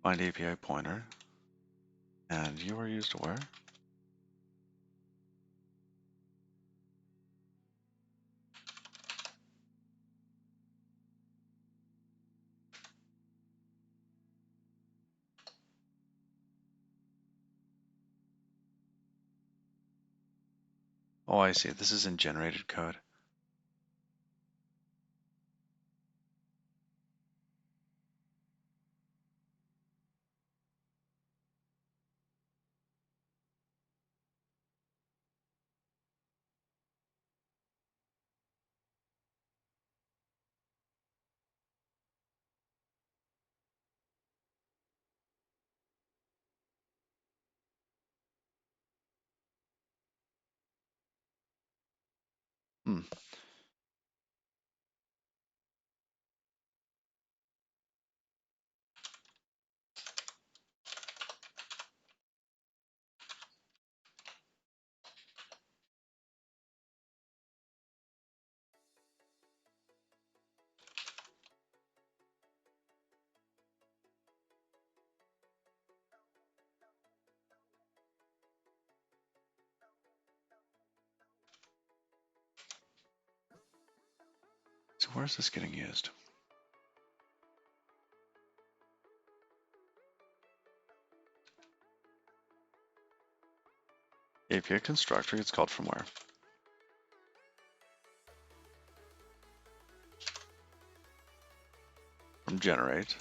Find API pointer. And you are used where? Oh, I see. This is in generated code. Hmm. So where's this getting used? API constructor gets called from where? From generate.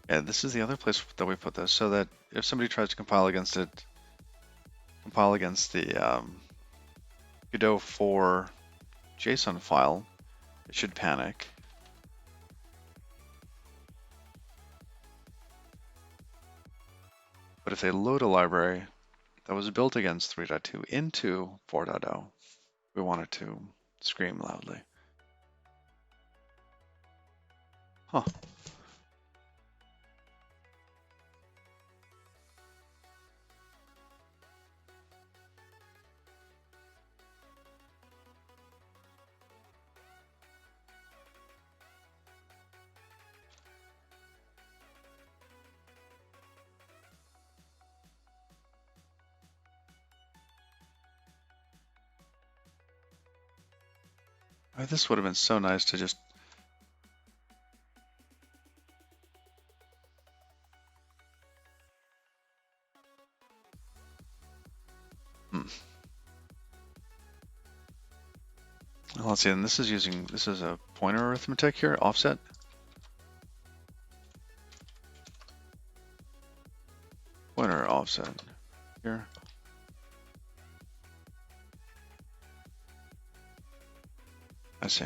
Yeah, this is the other place that we put this, so that if somebody tries to compile against it, compile against the Godot 4 JSON file, it should panic. But if they load a library that was built against 3.2 into 4.0, we want it to scream loudly. Huh. This would have been so nice to just Hmm. Let's see, and this is a pointer arithmetic here, offset. Pointer offset here. I see.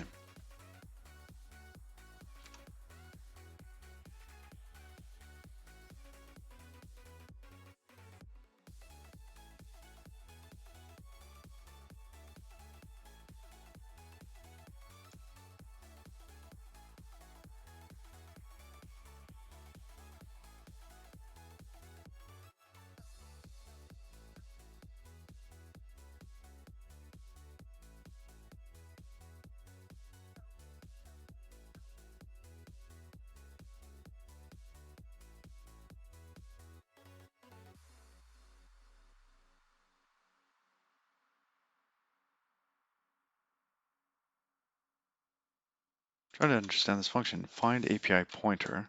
Try to understand this function. Find API pointer.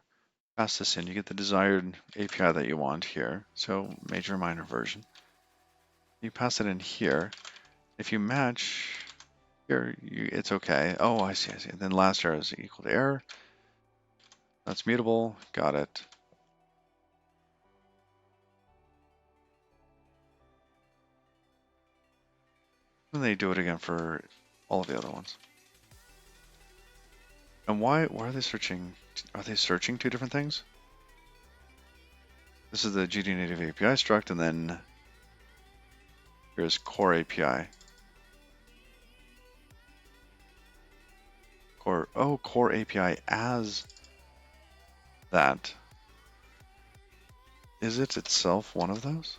Pass this in. You get the desired API that you want here. So major minor version. You pass it in here. If you match here, it's okay. Oh, I see, I see. And then last error is equal to error. That's mutable. Got it. And they do it again for all of the other ones. And why are they searching? Are they searching two different things? This is the GD native API struct, and then here's core API. Core API as that. Is it itself one of those?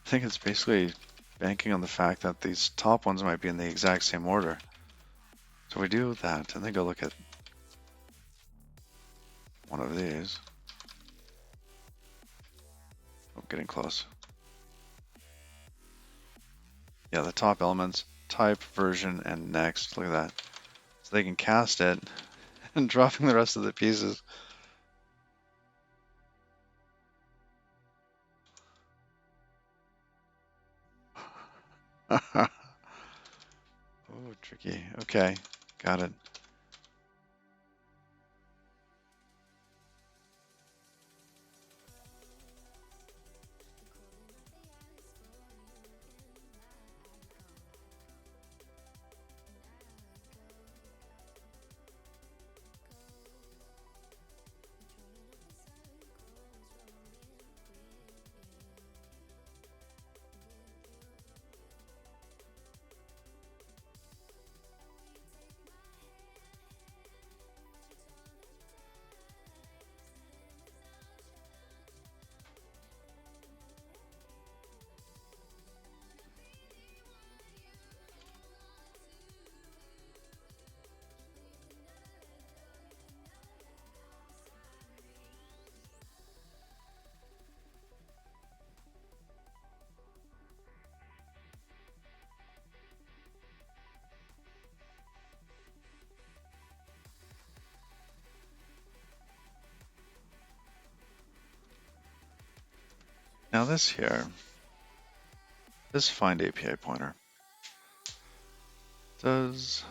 I think it's basically banking on the fact that these top ones might be in the exact same order. So we do that, and then go look at one of these. Oh, getting close. Yeah, the top elements, type, version, and next. Look at that. So they can cast it and dropping the rest of the pieces. Oh, tricky. Okay, got it. Now this here, this find API pointer does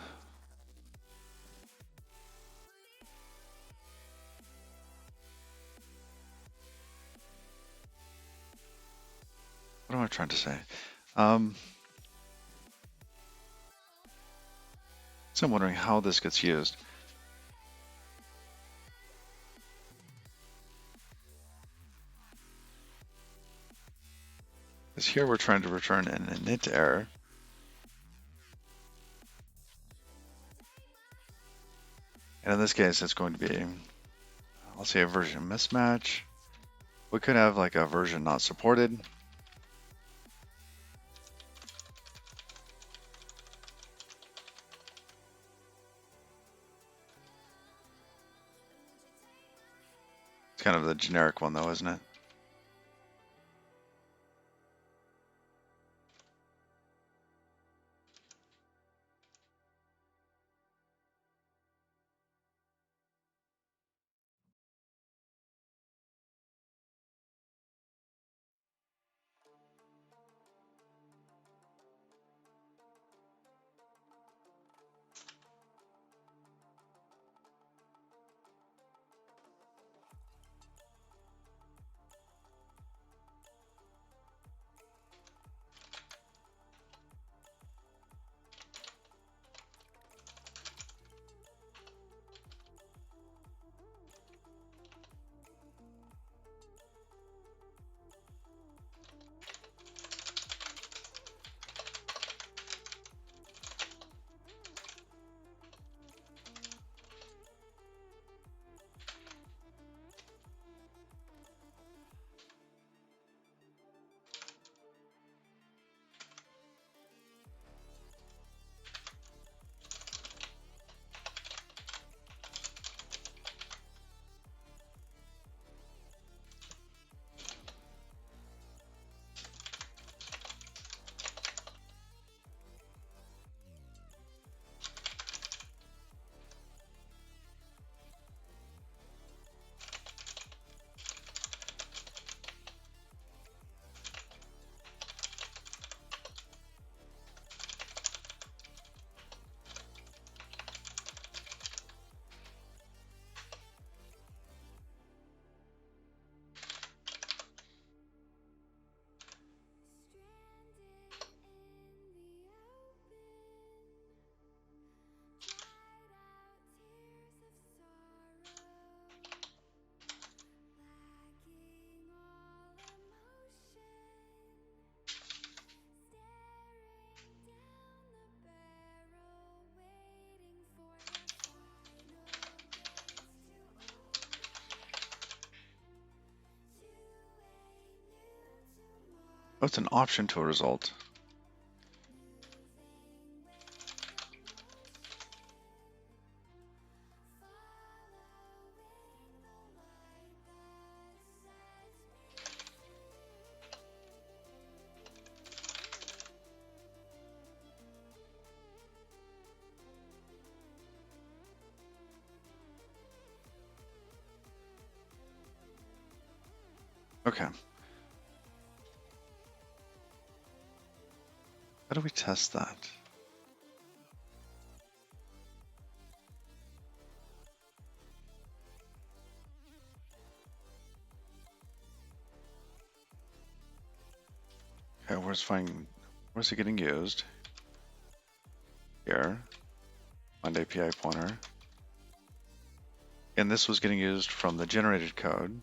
what am I trying to say? So I'm wondering how this gets used. Because here we're trying to return an init error. And in this case, it's going to be, let's say, a version mismatch. We could have like a version not supported. It's kind of the generic one though, isn't it? Oh, it's an option to a result. Okay. How do we test that? Okay, where's it getting used? Here. Find API pointer. And this was getting used from the generated code.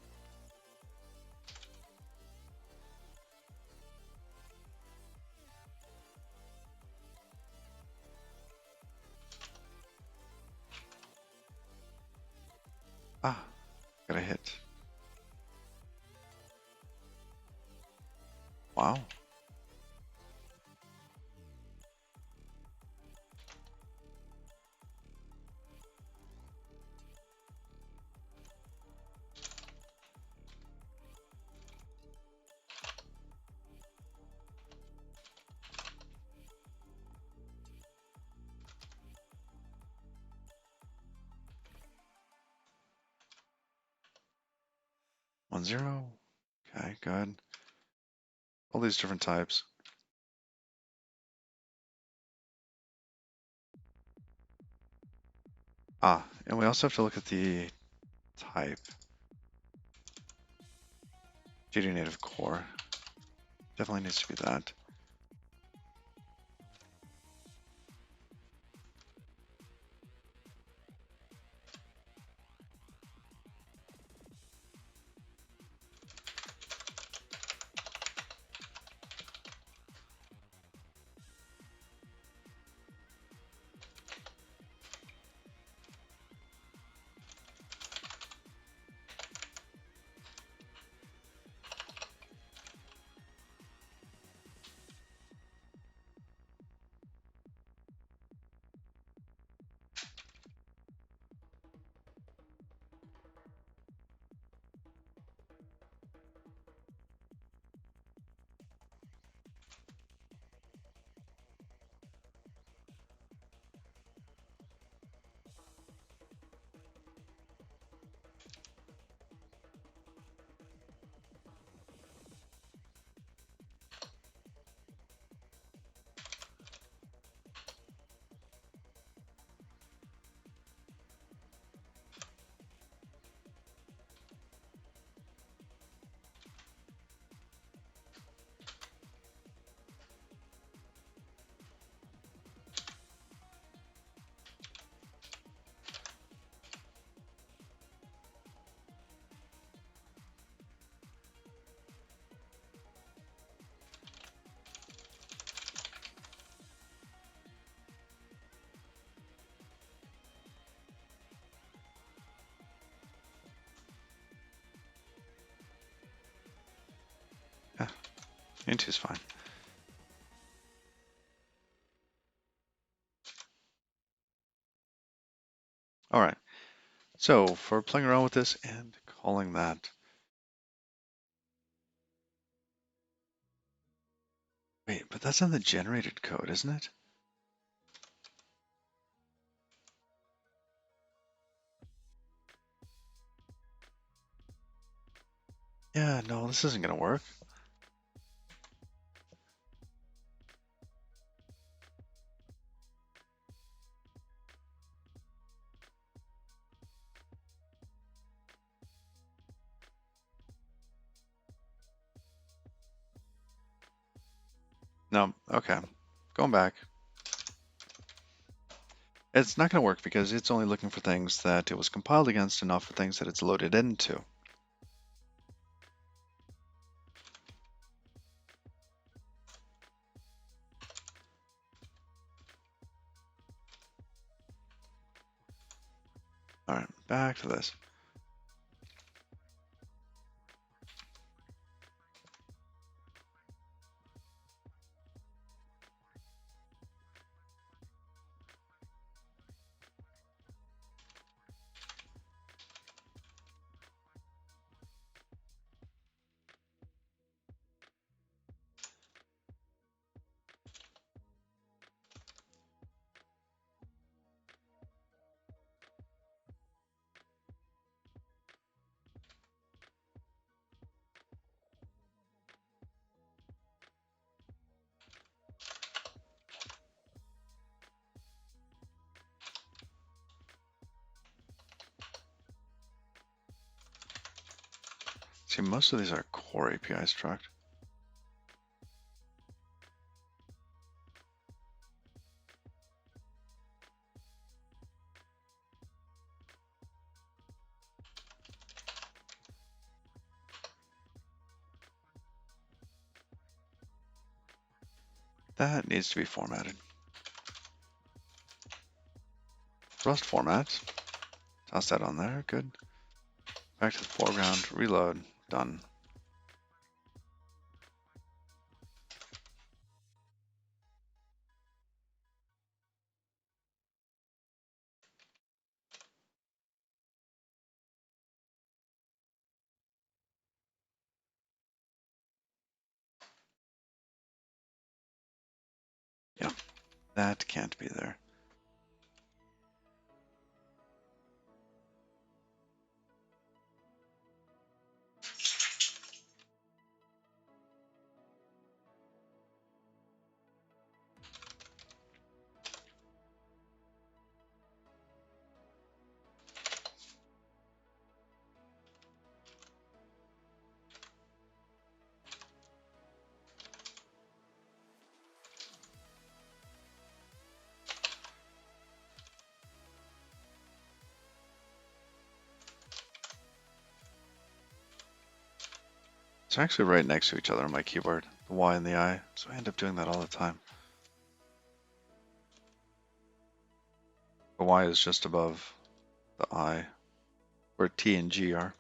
Ah, got a hit. Wow. One zero. Okay, good. All these different types. Ah, and we also have to look at the type. GD native core. Definitely needs to be that. Intu's fine. All right. So for playing around with this and calling that. Wait, but that's in the generated code, isn't it? Yeah, no, this isn't going to work. No, okay. Going back. It's not going to work because it's only looking for things that it was compiled against and not for things that it's loaded into. All right, back to this. See, most of these are core API struct. That needs to be formatted. Rust format. Toss that on there. Good. Back to the foreground. Reload. Done. Yeah, that can't be there. It's actually right next to each other on my keyboard, the Y and the I, so I end up doing that all the time. The Y is just above the I, where T and G are.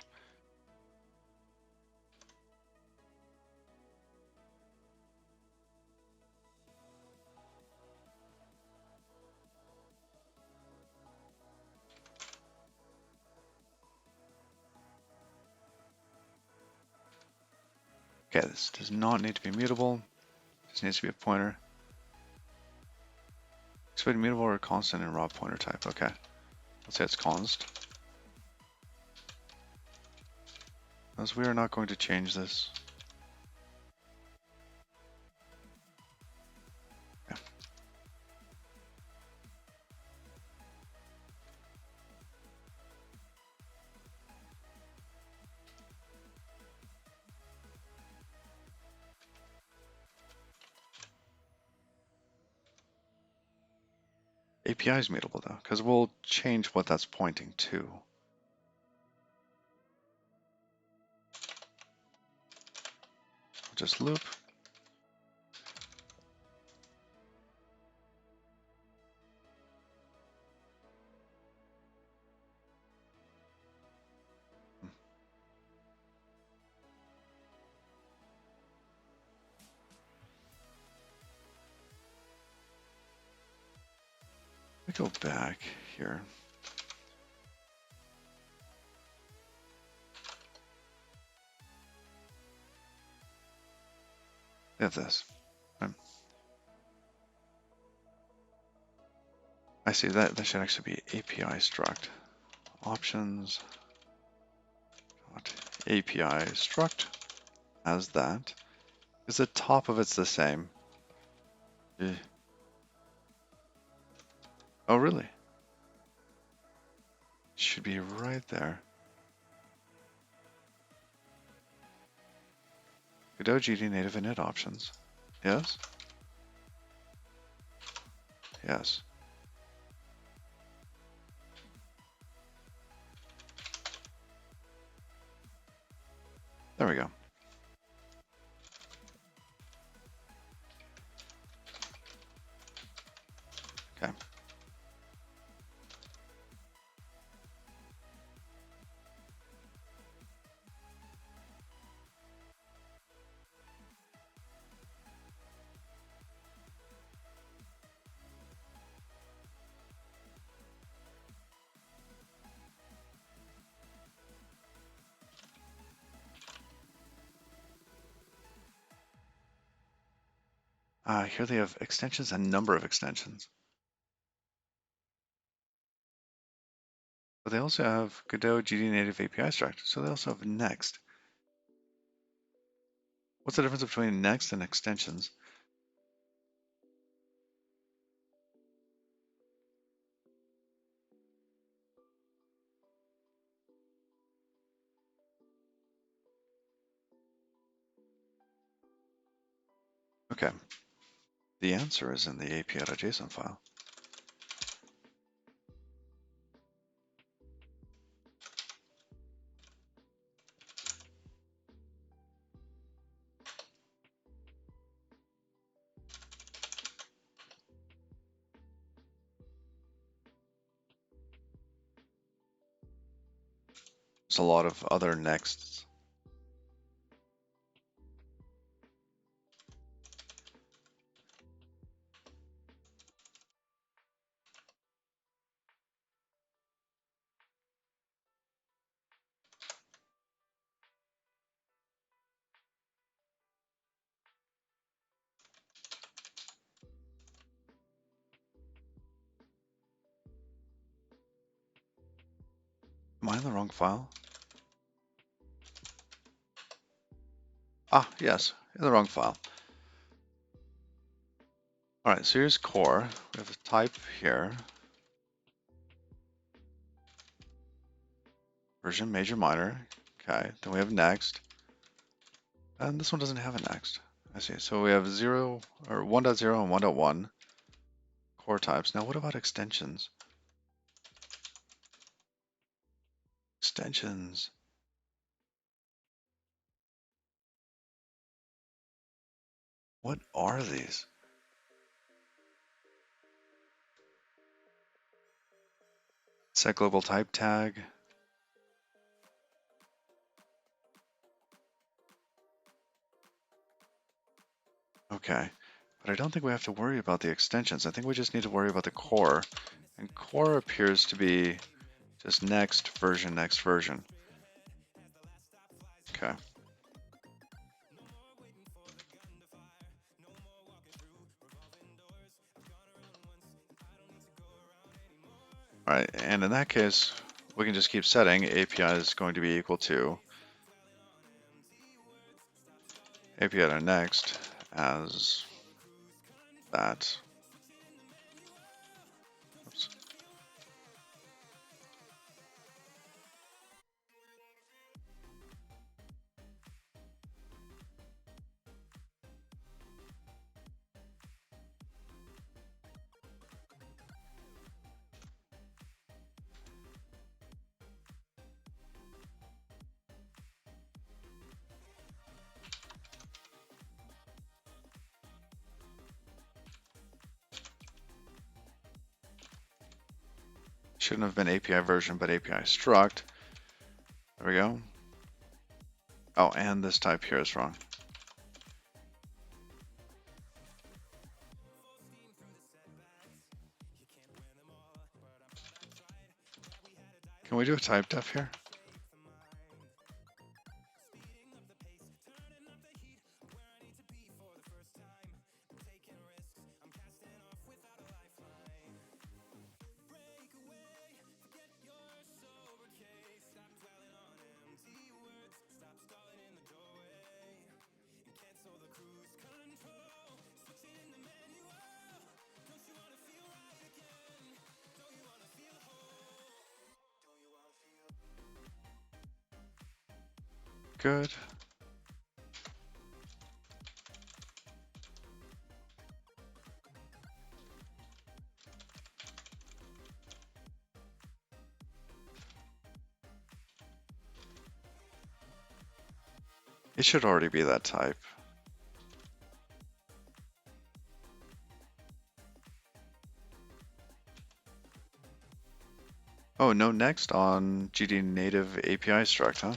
Okay, this does not need to be mutable. This needs to be a pointer. Expect mutable or constant in raw pointer type. Okay, let's say it's const. As we are not going to change this. Yeah. API is mutable though, because we'll change what that's pointing to. Just loop. go back here. We have this. I see that should actually be API struct. Options, API struct as that. Because the top of it's the same. Oh, really? Should be right there. Godot GD native init options. Yes? Yes. There we go. Okay. Here they have extensions and number of extensions. But they also have Godot GD native API struct. So they also have next. What's the difference between next and extensions? Okay. The answer is in the API.json file. There's a lot of other nexts. Am I in the wrong file? Ah, yes, in the wrong file. All right, so here's core. We have a type here. Version major minor. Okay, then we have next. And this one doesn't have a next. I see. So we have 0 or 1.0 and 1.1 core types. Now what about extensions? Extensions. What are these? Set global type tag. Okay, but I don't think we have to worry about the extensions. I think we just need to worry about the core. And core appears to be just next version, next version. Okay. All right, and in that case, we can just keep setting API is going to be equal to API.next as that. Oops. Shouldn't have been API version, but API struct. There we go. Oh, and this type here is wrong. Can we do a type def here? Good. It should already be that type. Oh, no next on GD native API struct, huh?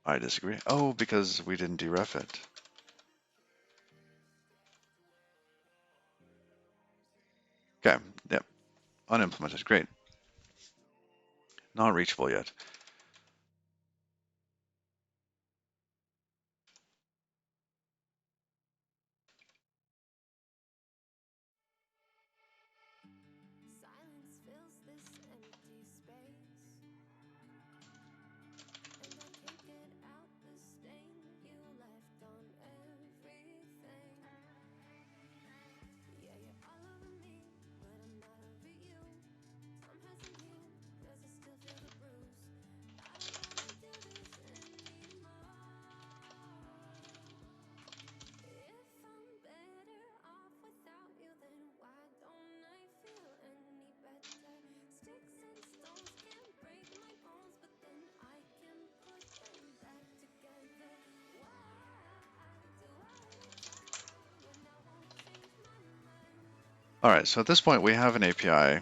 I disagree. Oh, because we didn't deref it. Okay, yep. Unimplemented, great. Not reachable yet. All right, so at this point we have an API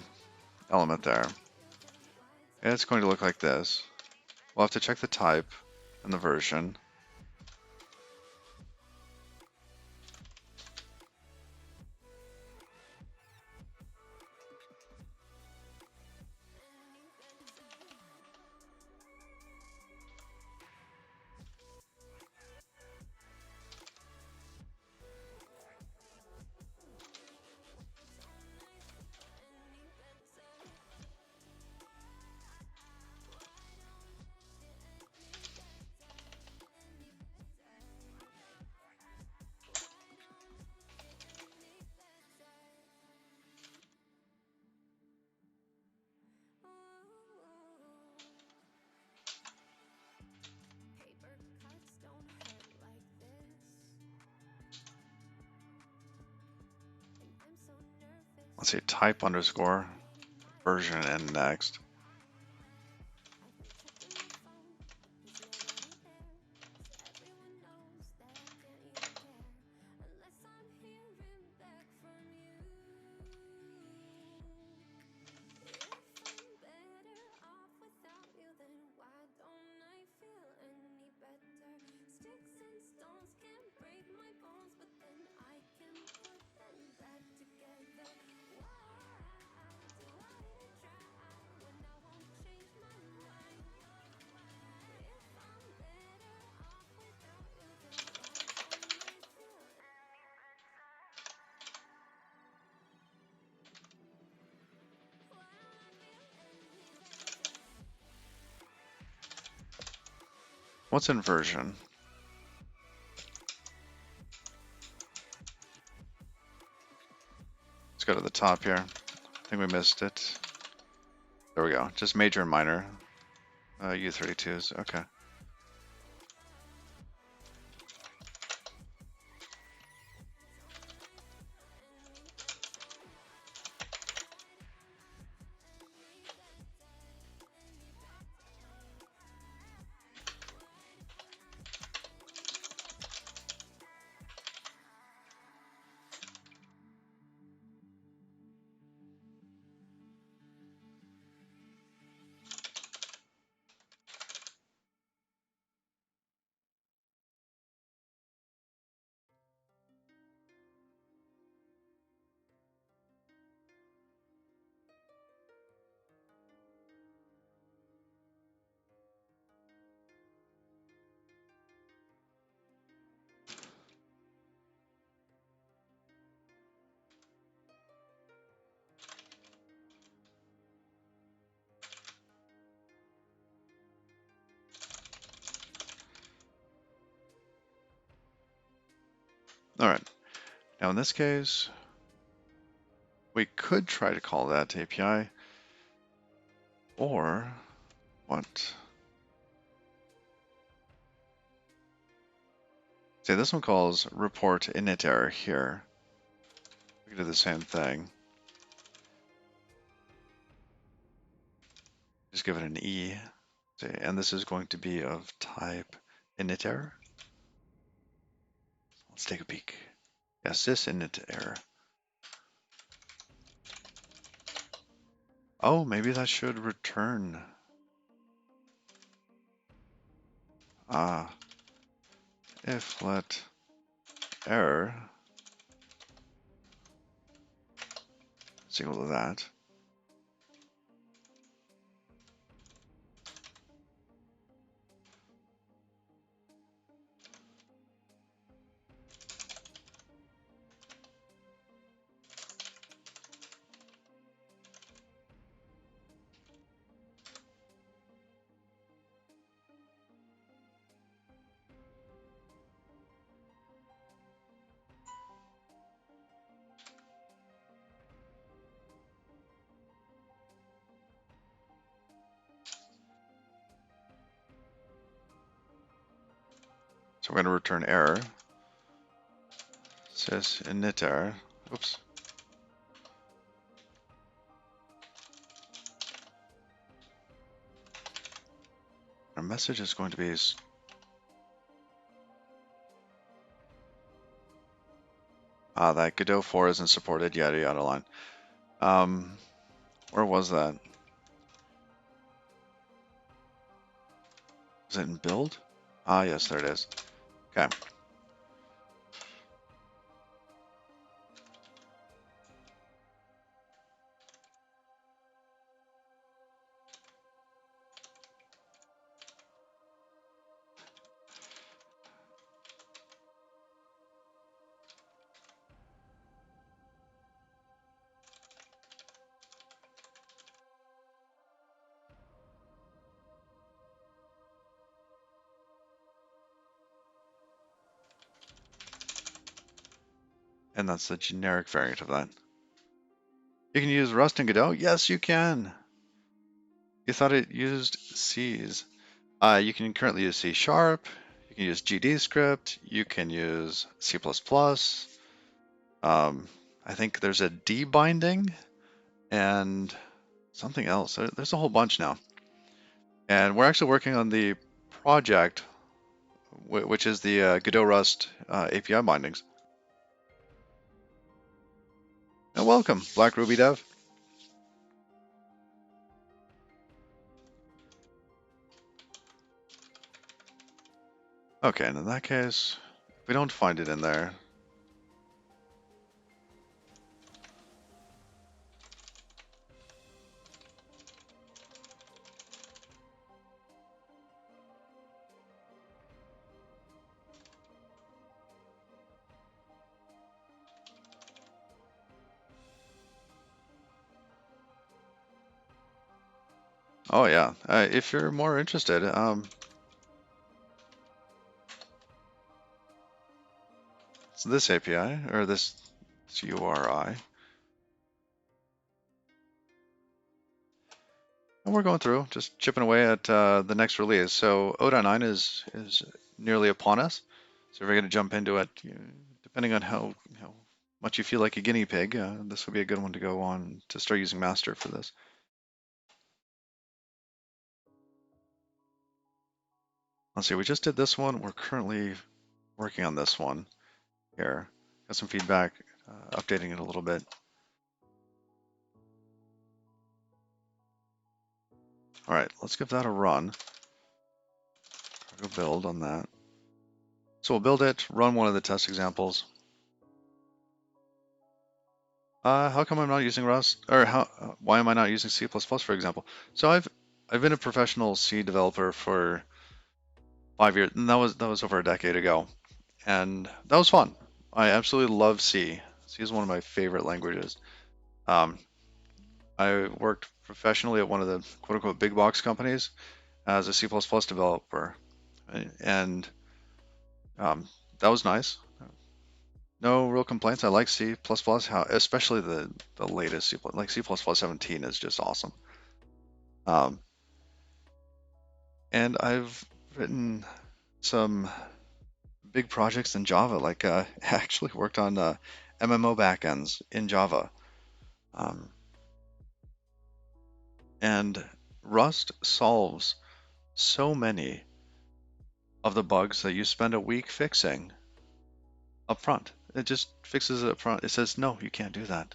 element there. And it's going to look like this. We'll have to check the type and the version. Let's see, type underscore version and next. What's in version? Let's go to the top here. I think we missed it. There we go. Just major and minor. U32s. Okay. All right. Now in this case, we could try to call that API, or what? Say this one calls report init error here. We can do the same thing. Just give it an E. Say, and this is going to be of type init error. Let's take a peek. Yes, this init error. Oh, maybe that should return. If let error is equal to that. So we're going to return error. Sys init error. Oops. Our message is going to be that Godot 4 isn't supported, yada yada line. Where was that? Is it in build? Yes, there it is. Okay. And that's the generic variant of that. You can use Rust and Godot? Yes, you can. You thought it used C's. You can currently use C#, you can use GD script, you can use C++. I think there's a D binding and something else. There's a whole bunch now. And we're actually working on the project, which is the Godot Rust API bindings. And welcome, Black Ruby Dev. Okay, and in that case, if we don't find it in there, oh yeah, if you're more interested, it's this API or this URI, and we're going through, just chipping away at the next release. So 0.9 is nearly upon us. So we're going to jump into it, depending on how much you feel like a guinea pig. This would be a good one to go on to start using master for this. Let's see, we just did this one. We're currently working on this one here. Got some feedback, updating it a little bit. All right, let's give that a run. Go build on that. So we'll build it, run one of the test examples. How come I'm not using Rust, or why am I not using C++, for example? So I've been a professional C developer for 5 years, and that was over a decade ago, and that was fun. I absolutely love C. C is one of my favorite languages. Um, I worked professionally at one of the quote unquote big box companies as a C++ developer, and that was nice. No real complaints. I like C++, how especially the latest C++, like C++ 17 is just awesome. Um, and I've written some big projects in Java, like actually worked on MMO backends in Java. Um, and Rust solves so many of the bugs that you spend a week fixing up front. It just fixes it up front. It says, no, you can't do that.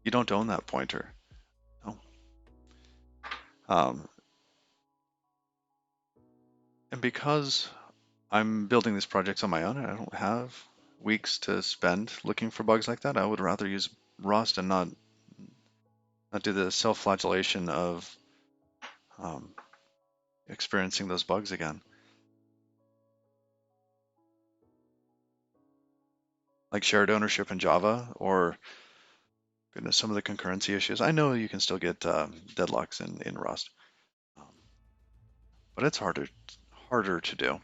You don't own that pointer. No. Um, and because I'm building these projects on my own and I don't have weeks to spend looking for bugs like that, I would rather use Rust and not do the self-flagellation of um, experiencing those bugs again. Like shared ownership in Java or goodness, some of the concurrency issues. I know you can still get deadlocks in Rust, um, but it's harder to do.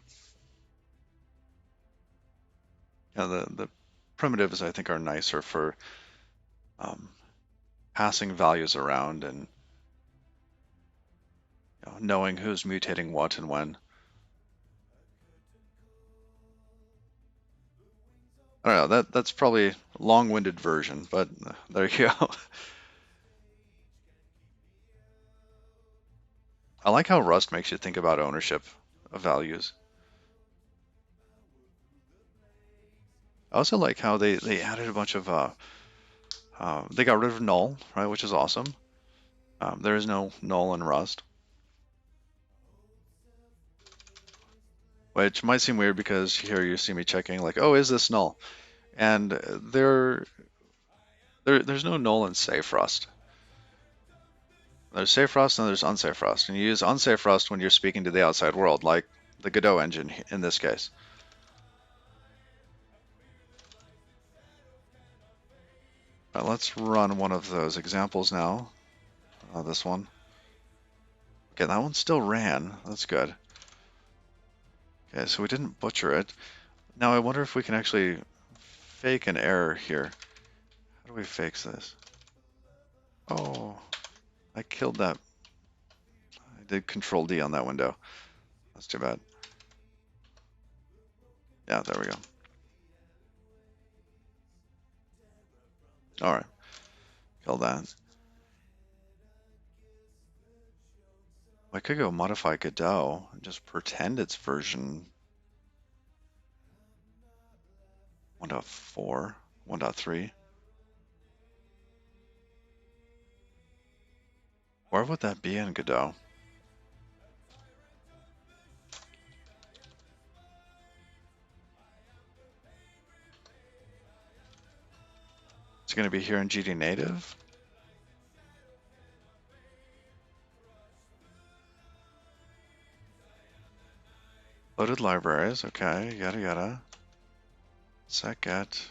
You know, the primitives I think are nicer for um, passing values around and knowing who's mutating what and when. I don't know. That's probably a long-winded version, but there you go. I like how Rust makes you think about ownership of values. I also like how they added a bunch of they got rid of null, right, which is awesome. There is no null in Rust, which might seem weird because here you see me checking like, oh, is this null? And there's no null in safe Rust. There's safe Rust and there's unsafe Rust, and you use unsafe Rust when you're speaking to the outside world, like the Godot engine in this case. All right, let's run one of those examples now. This one. Okay, that one still ran. That's good. Okay, so we didn't butcher it. Now I wonder if we can actually fake an error here. How do we fake this? Oh, I killed that. I did Control D on that window. That's too bad. Yeah, there we go. All right, kill that. I could go modify Godot and just pretend it's version 1.4, 1.3. Where would that be in Godot? It's going to be here in GD native. Loaded libraries, okay, yada yada. Set get.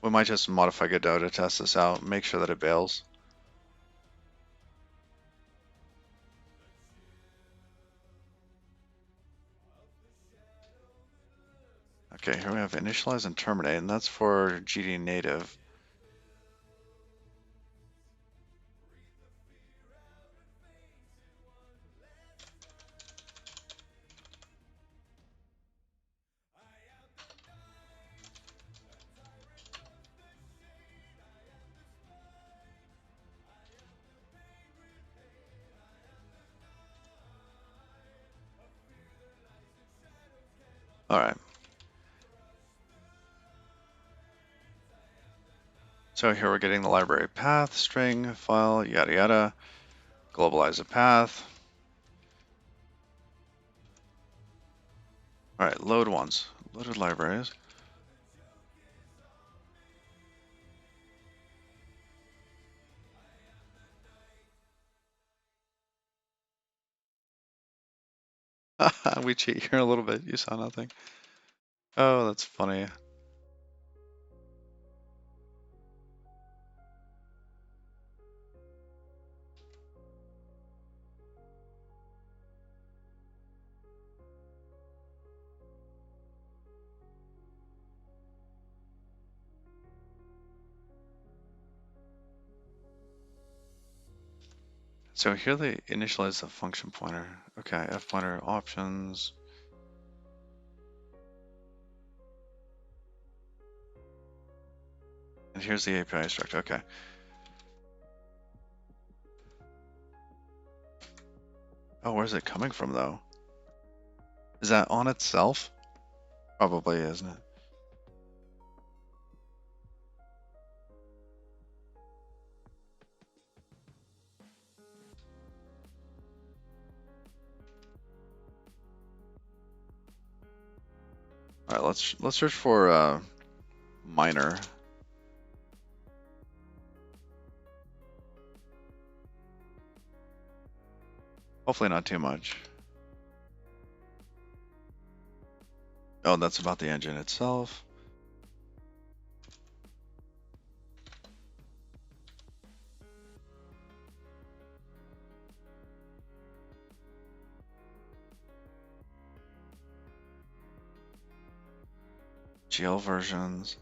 We might just modify Godot to test this out, make sure that it bails. Okay, here we have initialize and terminate, and that's for GD native. All right. So here we're getting the library path, string, file, yada yada. Globalize the path. All right, load once. Loaded libraries. We cheat here a little bit. You saw nothing. Oh, that's funny. So here they initialize the function pointer. Okay, F pointer options. And here's the API structure. Okay. Oh, where's it coming from though? Is that on itself? Probably, isn't it? All right, let's search for minor. Hopefully not too much. Oh, that's about the engine itself. GL versions.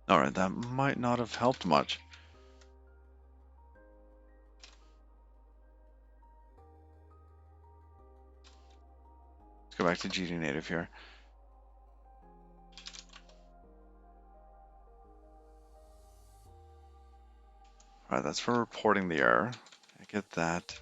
All right, that might not have helped much. Let's go back to GD native here. All right, that's for reporting the error. I get that.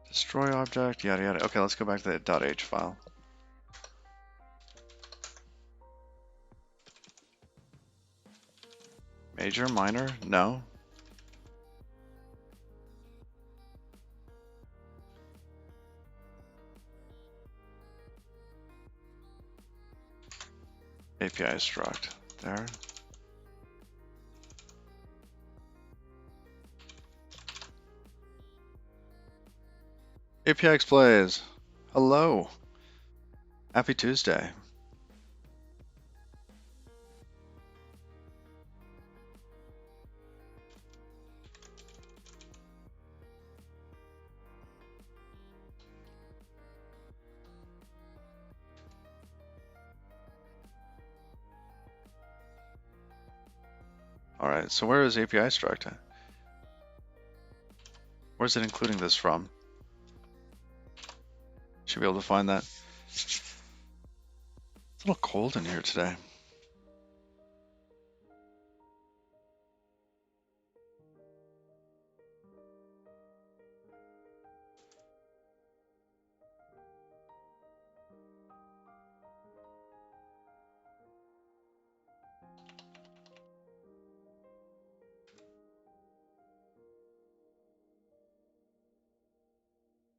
Destroy object, yada yada. Okay, let's go back to the .h file. Major, minor, no. API struct, there. API explains. Hello. Happy Tuesday. All right, so where is API struct? Where's it including this from? Should be able to find that. It's a little cold in here today.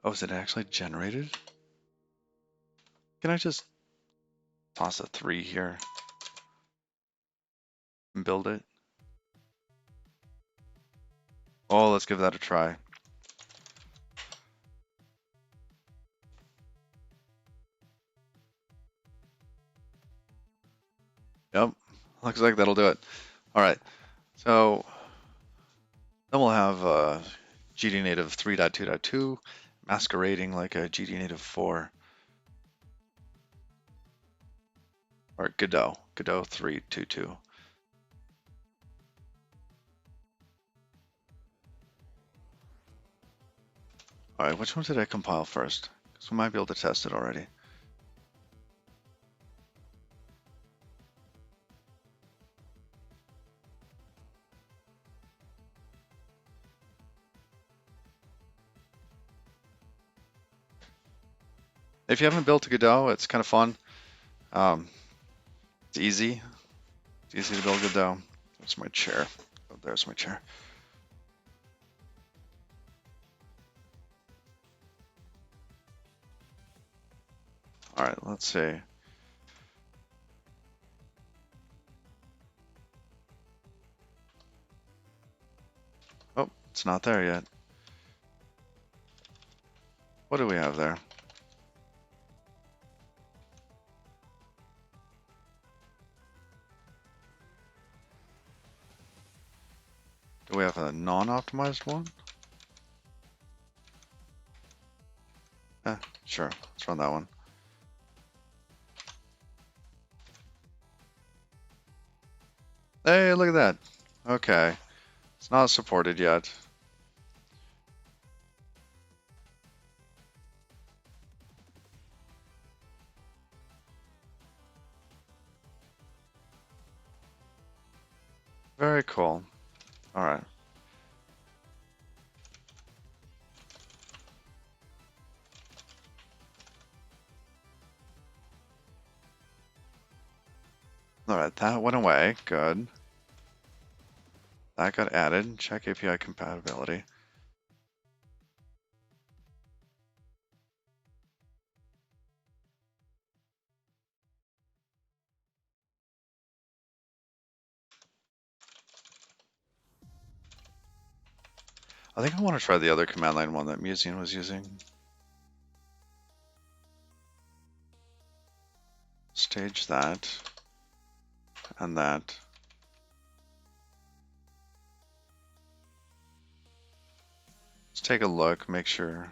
Oh, is it actually generated? Can I just toss a 3 here and build it? Oh, let's give that a try. Yep, looks like that'll do it. All right, so then we'll have GD native 3.2.2 masquerading like a GD native 4. Or Godot 3.2.2. All right, which one did I compile first? Because we might be able to test it already. If you haven't built a Godot, it's kind of fun. It's easy. It's easy to build Godot. That's my chair. Oh, there's my chair. All right, let's see. It's not there yet. What do we have there? Do we have a non-optimized one? Sure. Let's run that one. Hey, look at that. Okay. It's not supported yet. Very cool. All right. All right, that went away. Good. That got added. Check API compatibility. I think I want to try the other command line one that Museum was using. Stage that. And that. Let's take a look, make sure.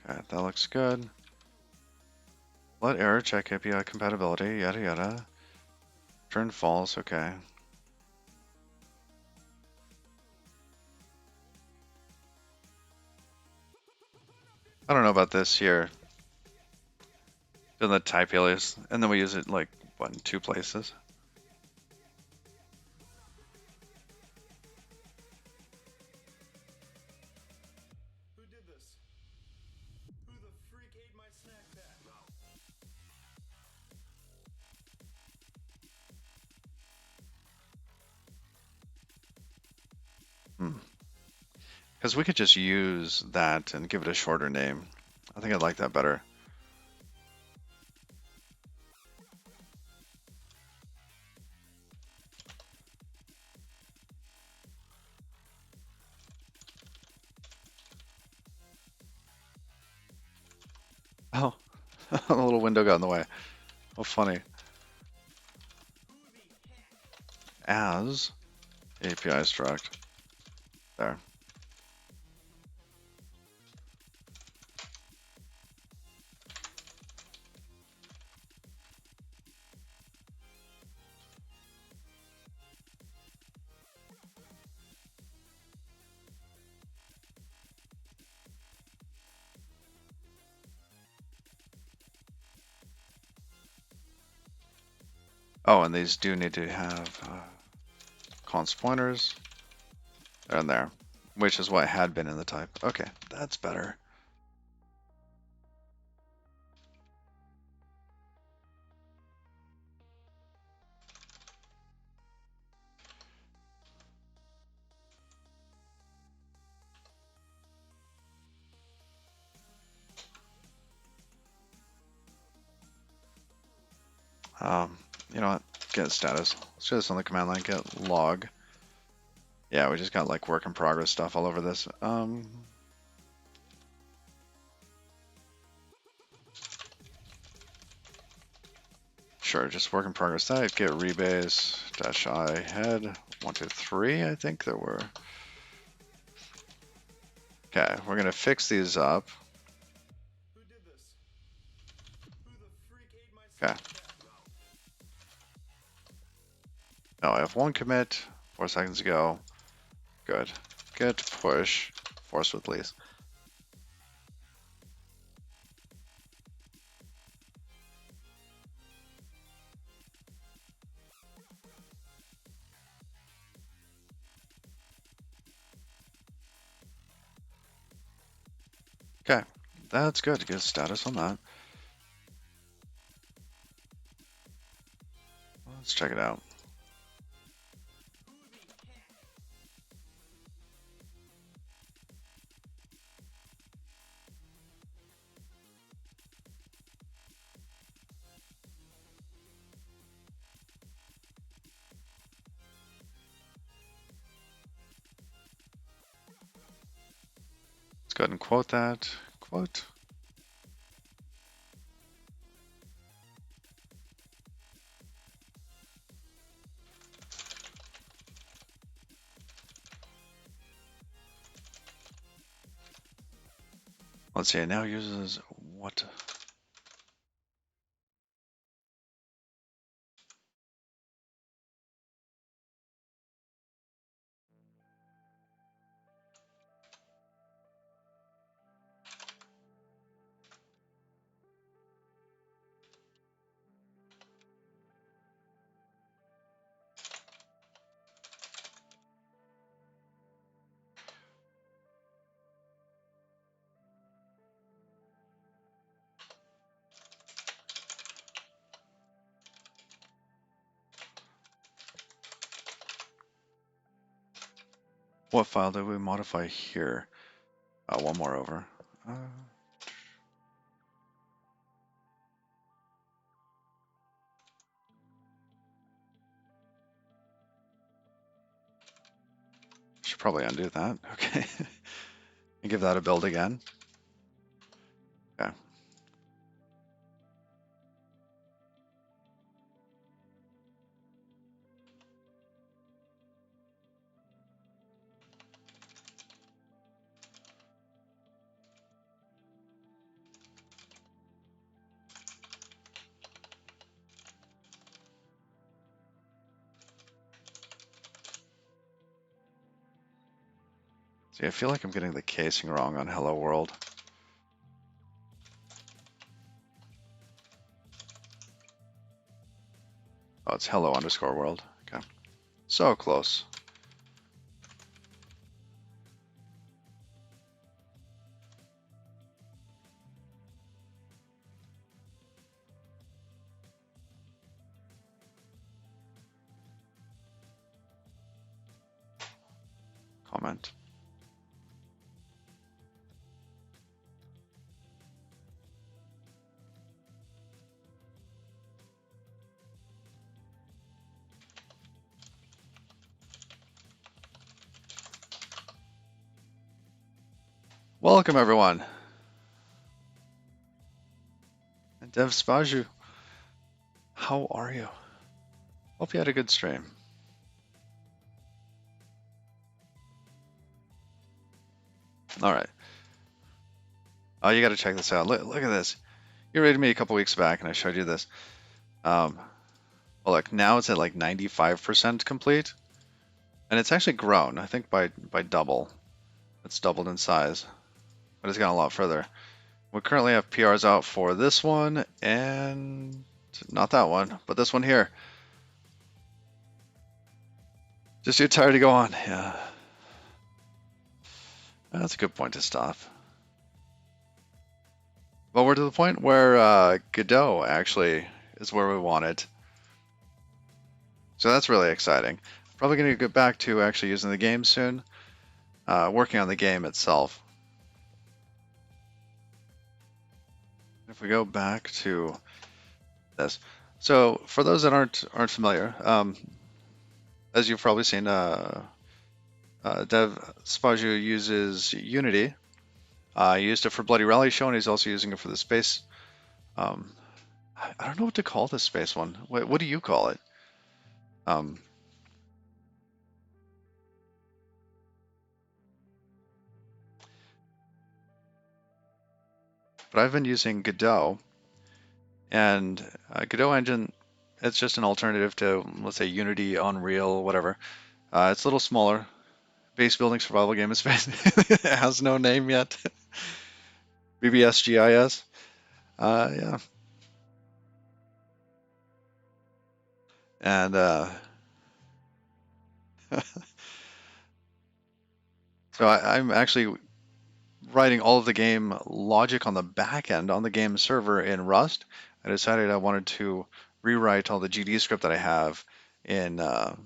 Okay, that looks good. Let error check API compatibility, yada yada. Turn false, okay. I don't know about this here. Doing the type alias, and then we use it like, what, in 2 places? Who did this? Who the freak ate my snack pack? Because we could just use that and give it a shorter name. I think I'd like that better. Oh, a little window got in the way. Oh, funny. As API struct. There. Oh, and these do need to have const pointers. They're in there, which is what had been in the type. Okay, that's better. You know what? Get status. Let's do this on the command line. Get log. Yeah, we just got like work in progress stuff all over this. Sure, just work in progress type. Get rebase dash I head 1, 2, 3. I think there were. Okay, we're gonna fix these up. Who did this? Who the freak ate my snack Okay. pack? Now I have 1 commit. 4 seconds ago. Good. Git push force with lease. Okay, that's good. Get status on that. Let's check it out. go ahead and quote that. Quote. Let's see, it now uses what? What file did we modify here? One more over. Should probably undo that. Okay. And give that a build again. Okay. See, I feel like I'm getting the casing wrong on Hello World. Oh, it's hello underscore world. Okay. So close. Comment. Welcome everyone. And Dev Spaju, how are you? Hope you had a good stream. All right. Oh, you got to check this out. Look at this. You rated me a couple weeks back, and I showed you this. Well, look, now it's at like 95% complete, and it's actually grown. I think by double. It's doubled in size, but it's gone a lot further. We currently have PRs out for this one and not that one, but this one here. Just too tired to go on. Yeah. That's a good point to stop. But we're to the point where Godot actually is where we want it. So that's really exciting. Probably going to get back to actually using the game soon. Working on the game itself. If we go back to this. So for those that aren't familiar, as you've probably seen, Dev Spaju uses Unity. He used it for Bloody Rally Show, and he's also using it for the space. I don't know what to call this space one. What do you call it? But I've been using Godot, and Godot engine, it's just an alternative to, let's say, Unity, Unreal, whatever. It's a little smaller. Base building survival game in space. It has no name yet. BBSGIS. Yeah. And so I'm actually writing all of the game logic on the back end on the game server in Rust. I decided I wanted to rewrite all the GD script that I have in the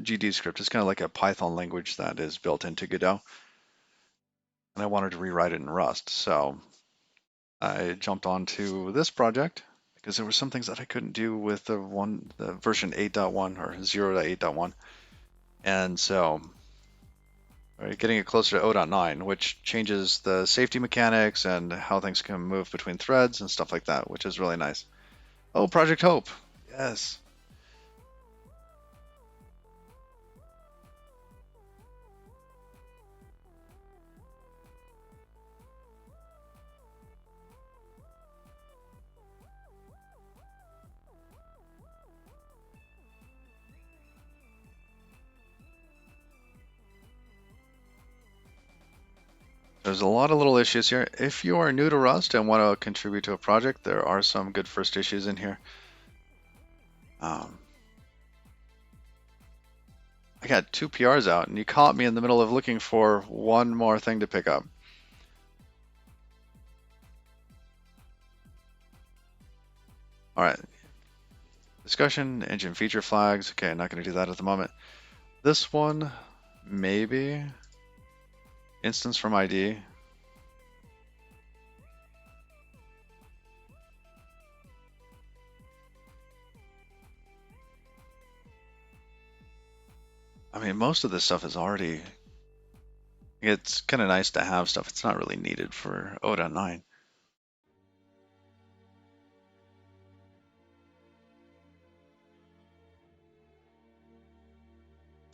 GD script. It's kind of like a Python language that is built into Godot. And I wanted to rewrite it in Rust. So I jumped onto this project because there were some things that I couldn't do with the version 8.1 or 0.8.1. And so Right, getting it closer to 0.9, which changes the safety mechanics and how things can move between threads and stuff like that, which is really nice. Oh, Project Hope. Yes. There's a lot of little issues here. If you are new to Rust and want to contribute to a project, there are some good first issues in here. Um, I got 2 PRs out, and you caught me in the middle of looking for one more thing to pick up. All right. Discussion, engine feature flags. Okay, not going to do that at the moment. This one, maybe. Instance from ID. I mean, most of this stuff is already. It's kind of nice to have stuff. It's not really needed for 0.9.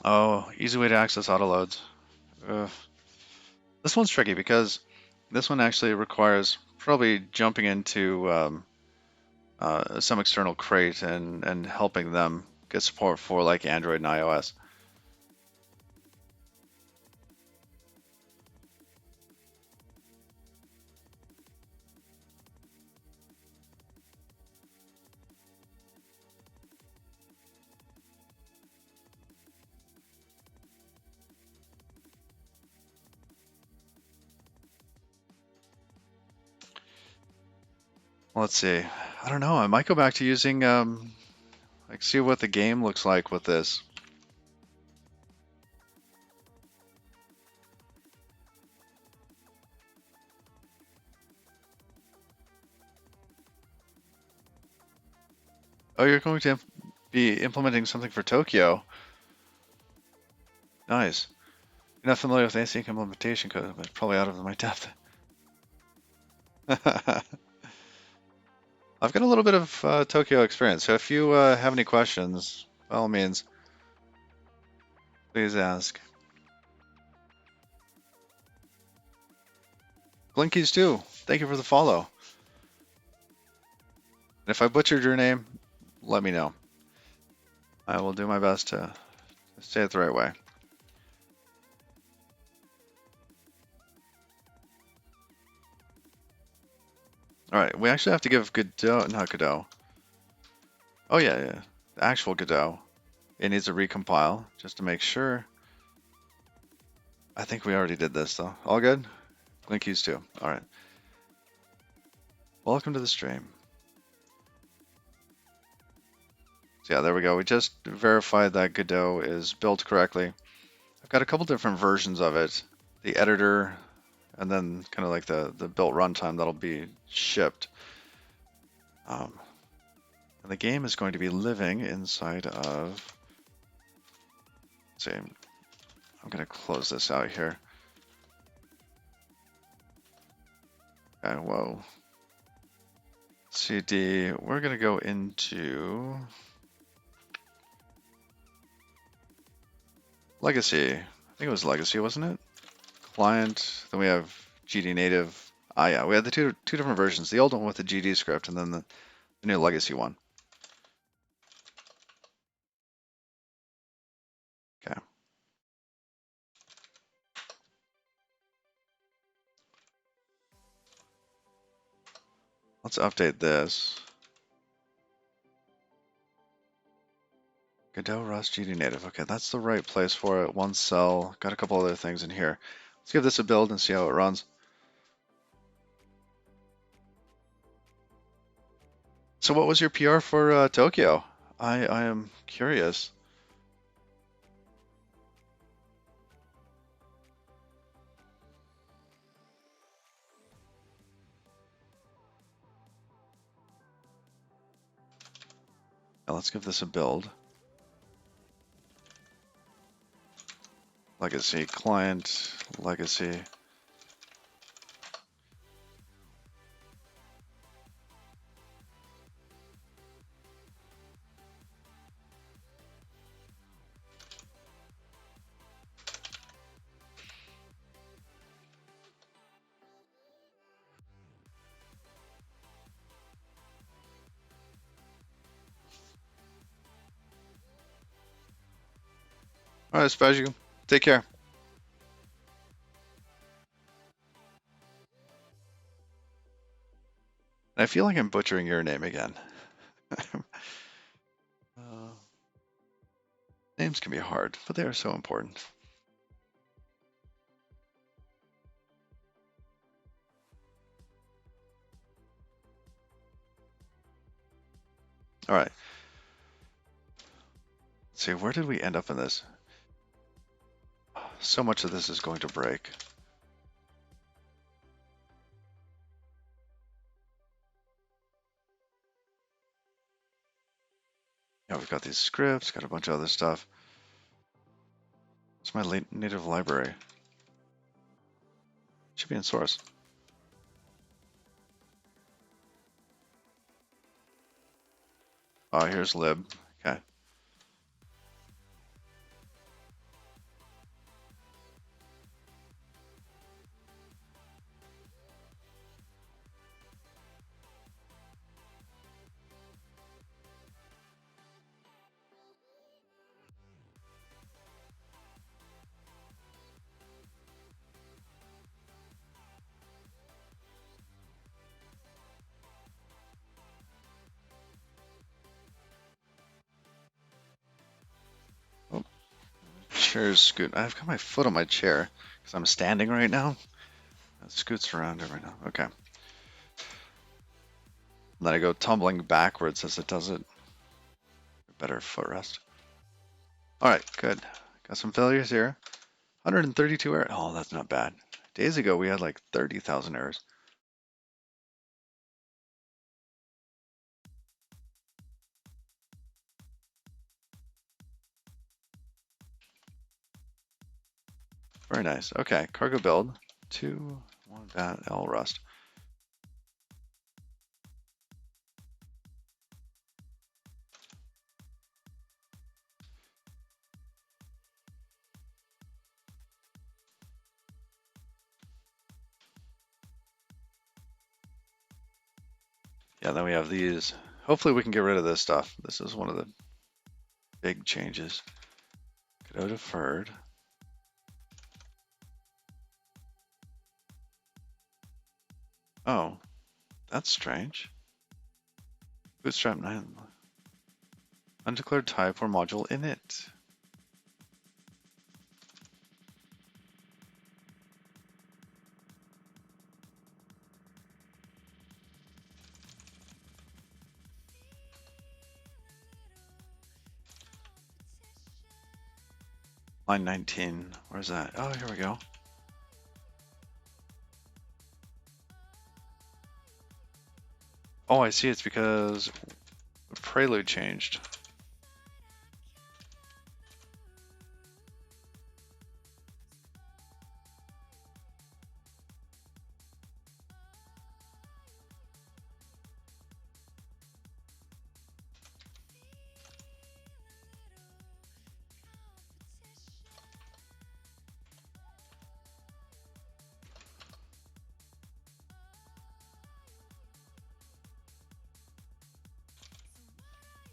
Oh, easy way to access autoloads. Ugh. This one's tricky because this one actually requires probably jumping into some external crate and helping them get support for like Android and iOS. Let's see. I don't know. I might go back to using like see what the game looks like with this. Oh, you're going to be implementing something for Tokyo. Nice. You're not familiar with async implementation code, but probably out of my depth. I've got a little bit of Tokyo experience, so if you have any questions, by all means, please ask. Blinkies too. Thank you for the follow. And if I butchered your name, let me know. I will do my best to say it the right way. All right, we actually have to give Godot, not Godot. Oh yeah, the actual Godot. It needs a recompile just to make sure. I think we already did this though. All good? Blinkies too. All right. Welcome to the stream. So yeah, there we go. We just verified that Godot is built correctly. I've got a couple different versions of it. The editor, and then kind of like the built runtime that'll be shipped. And the game is going to be living inside of. Let's see, I'm going to close this out here. Okay, whoa. CD, we're going to go into Legacy. I think it was Legacy, wasn't it? Client, then we have GD native. Ah, yeah, we had the two different versions. The old one with the GD script, and then the new Legacy one. Okay. Let's update this. Godot Rust GD native. Okay, that's the right place for it. One cell. Got a couple other things in here. Let's give this a build and see how it runs. So what was your PR for Tokyo? I am curious. Now let's give this a build. Legacy, client, legacy. All right, Spazio. Take care. I feel like I'm butchering your name again. uh, Names can be hard, but they are so important. All right. Let's see, where did we end up in this? So much of this is going to break. Yeah, we've got these scripts, got a bunch of other stuff. It's my native library. Should be in source. Oh, here's lib. Okay. Oh, chair's scoot. I've got my foot on my chair because I'm standing right now. It scoots around every now. Okay. Then I go tumbling backwards as it does it. Better footrest. All right, good. Got some failures here. 132 errors. Oh, that's not bad. Days ago, we had like 30,000 errors. Very nice. Okay, cargo build. 2, 1 bat, L rust. Yeah, then we have these. Hopefully we can get rid of this stuff. This is one of the big changes. Godot deferred. Oh, that's strange. Bootstrap 9. Undeclared type or module init. Line 19. Where's that? Oh, here we go. Oh, I see. It's because the prelude changed.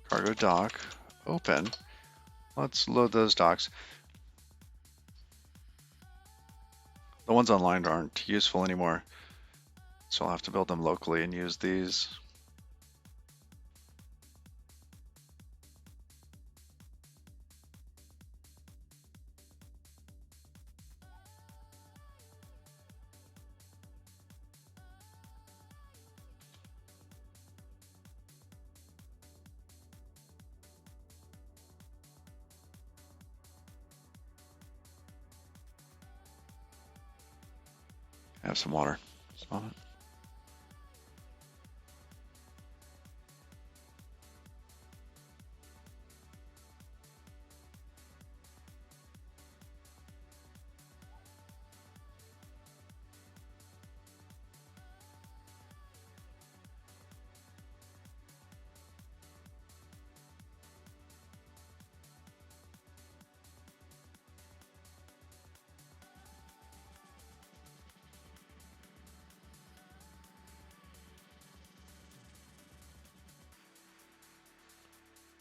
Cargo dock. Open. Let's load those docks. The ones online aren't useful anymore, so I'll have to build them locally and use these. I have some water. Smell it.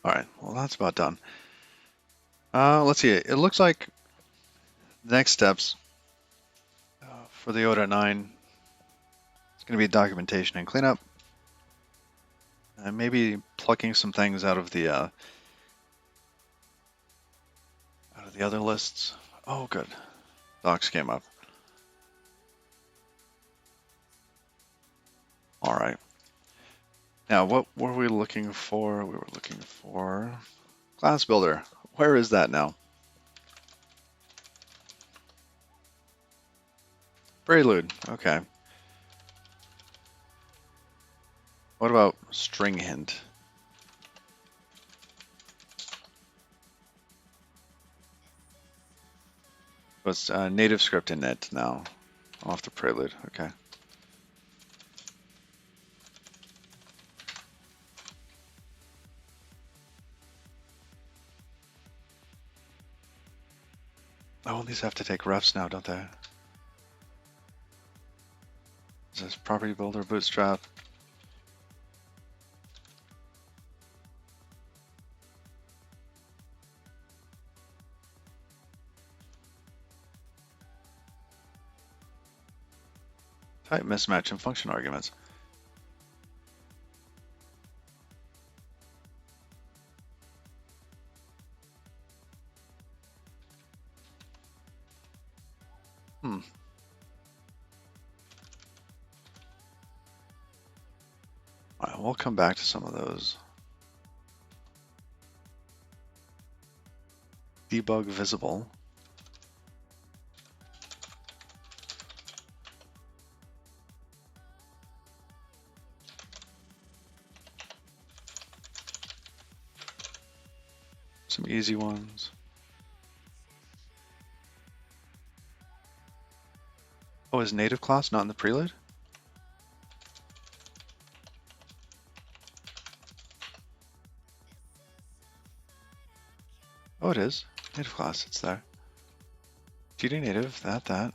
All right, well, that's about done. Let's see. It looks like the next steps for the ODA 9 is going to be documentation and cleanup, and maybe plucking some things out of the other lists. Oh, good. Docs came up. All right. Now, what were we looking for? We were looking for class builder. Where is that now? Prelude. Okay. What about string hint? What's native script init now? Off the prelude. Okay. Oh, these have to take refs now, don't they? Is this property builder, bootstrap? Type mismatch and function arguments. Hmm. All right, we'll come back to some of those. Debug visible. Some easy ones. Oh, is native class not in the prelude? Oh, it is. Native class, it's there. GD native, that.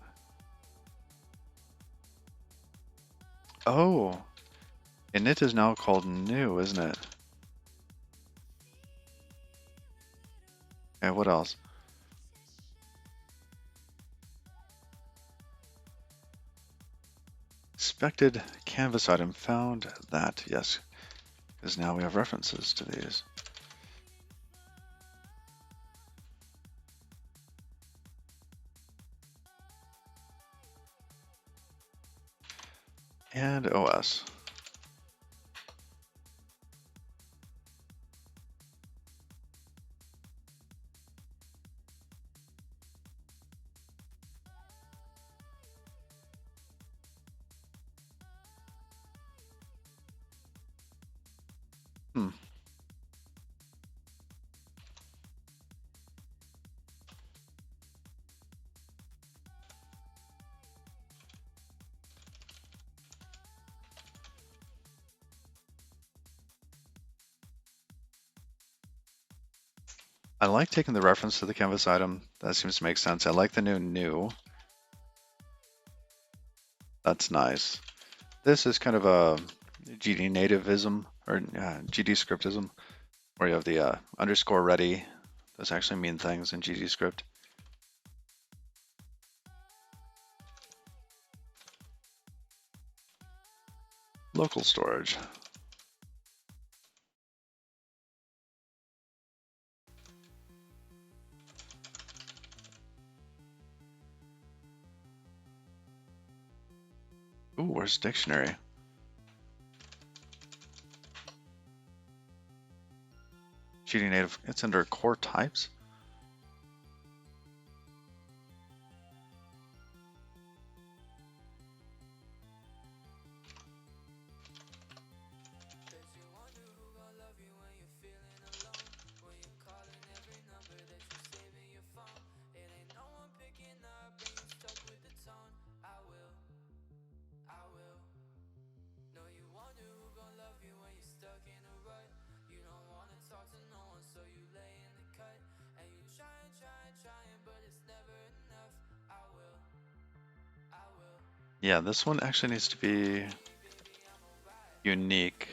Oh, init is now called new, isn't it? Okay, what else? Expected canvas item found. That, yes, because now we have references to these. And OS. Hmm. I like taking the reference to the canvas item. That seems to make sense. I like the new. That's nice. This is kind of a GD nativism or GD scriptism, where you have the underscore ready. Those actually mean things in GD script. Local storage. Ooh, where's dictionary? GD native. It's under core types. Yeah, this one actually needs to be unique.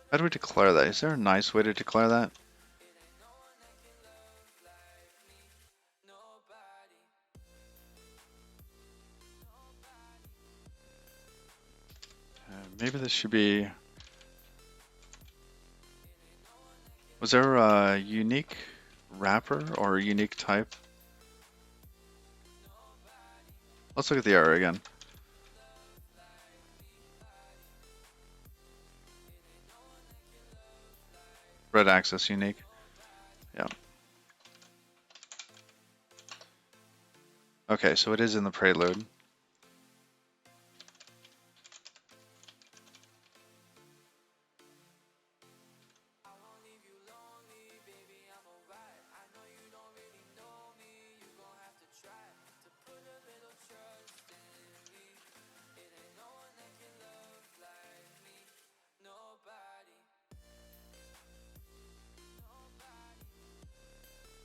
How do we declare that? Is there a nice way to declare that? Maybe this should be. Was there a unique wrapper or a unique type? Let's look at the error again. Red access unique. Yeah. Okay, so it is in the prelude.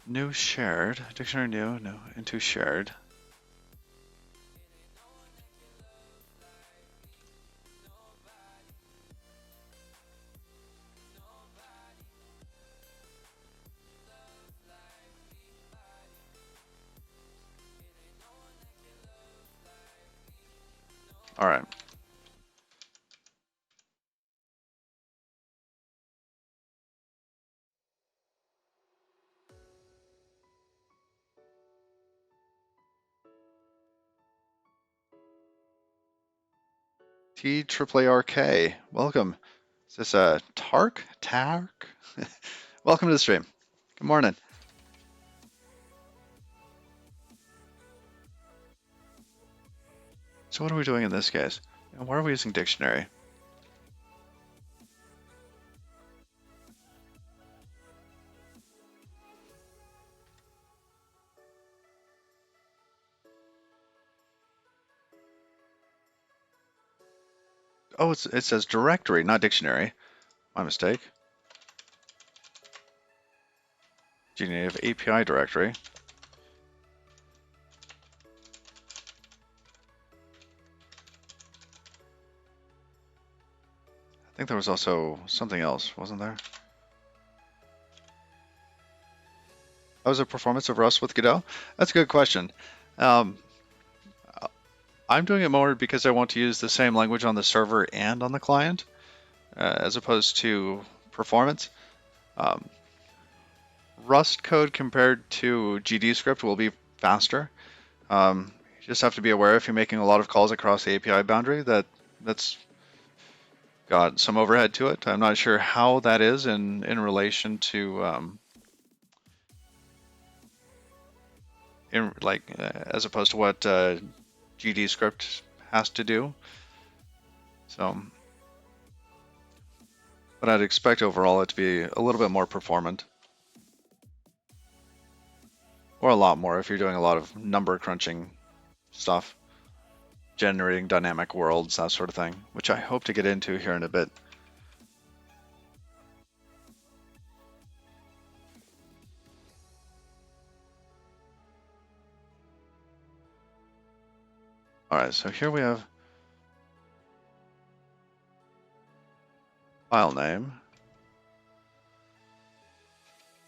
New shared. Dictionary new, no, into shared. All right. TAARK. Welcome. Is this a Tark? Tark? Welcome to the stream. Good morning. So what are we doing in this case? And why are we using dictionary? Oh, it says directory, not dictionary. My mistake. Native API directory. I think there was also something else, wasn't there? How was the performance of Rust with Godot? That's a good question. Um, I'm doing it more because I want to use the same language on the server and on the client, as opposed to performance. Um, Rust code compared to GD script will be faster. You just have to be aware if you're making a lot of calls across the API boundary that's got some overhead to it. I'm not sure how that is in relation to as opposed to what GD script has to do. So, but I'd expect overall it to be a little bit more performant, or a lot more if you're doing a lot of number crunching stuff, generating dynamic worlds, that sort of thing, which I hope to get into here in a bit. All right, so here we have file name.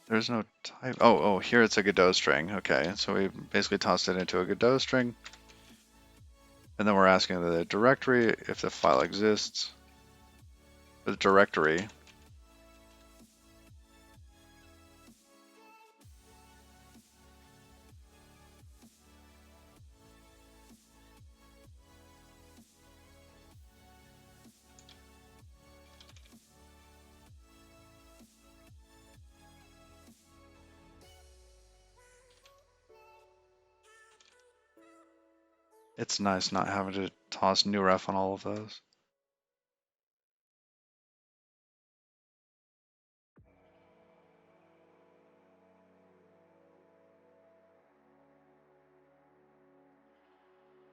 There's no type. Oh, here it's a Godot string. Okay, so we basically tossed it into a Godot string. And then we're asking the directory if the file exists. The directory. It's nice not having to toss new ref on all of those.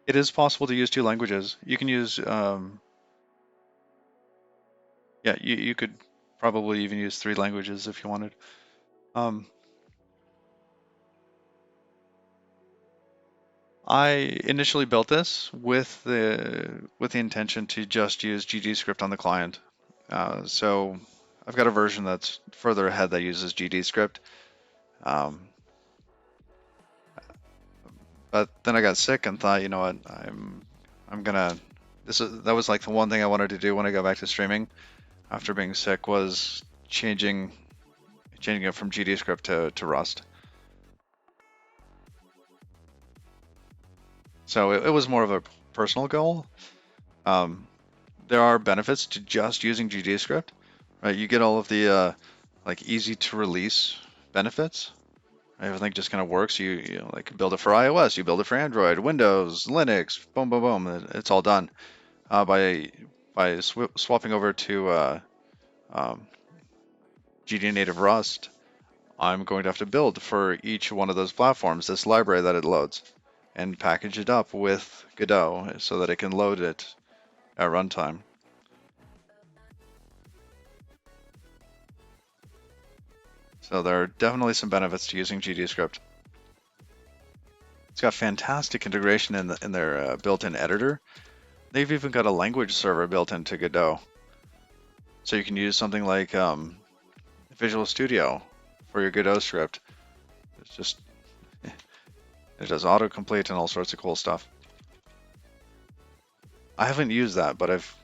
It is possible to use two languages. You can use, yeah, you could probably even use three languages if you wanted. I initially built this with the intention to just use GD script on the client. So I've got a version that's further ahead that uses GDScript. Um, but then I got sick and thought, you know what, I'm gonna. That was like the one thing I wanted to do when I got back to streaming after being sick was changing it from GDScript to Rust. So it was more of a personal goal. Um, there are benefits to just using GDScript, right? You get all of the like easy to release benefits. Everything just kind of works. You know, like build it for iOS, you build it for Android, Windows, Linux, boom, boom, boom. It's all done by swapping over to um, GD native Rust. I'm going to have to build for each one of those platforms this library that it loads and package it up with Godot so that it can load it at runtime. So there are definitely some benefits to using GDScript. It's got fantastic integration in their built-in editor. They've even got a language server built into Godot. So you can use something like Visual Studio for your Godot script. It's just, it does autocomplete and all sorts of cool stuff. I haven't used that, but I've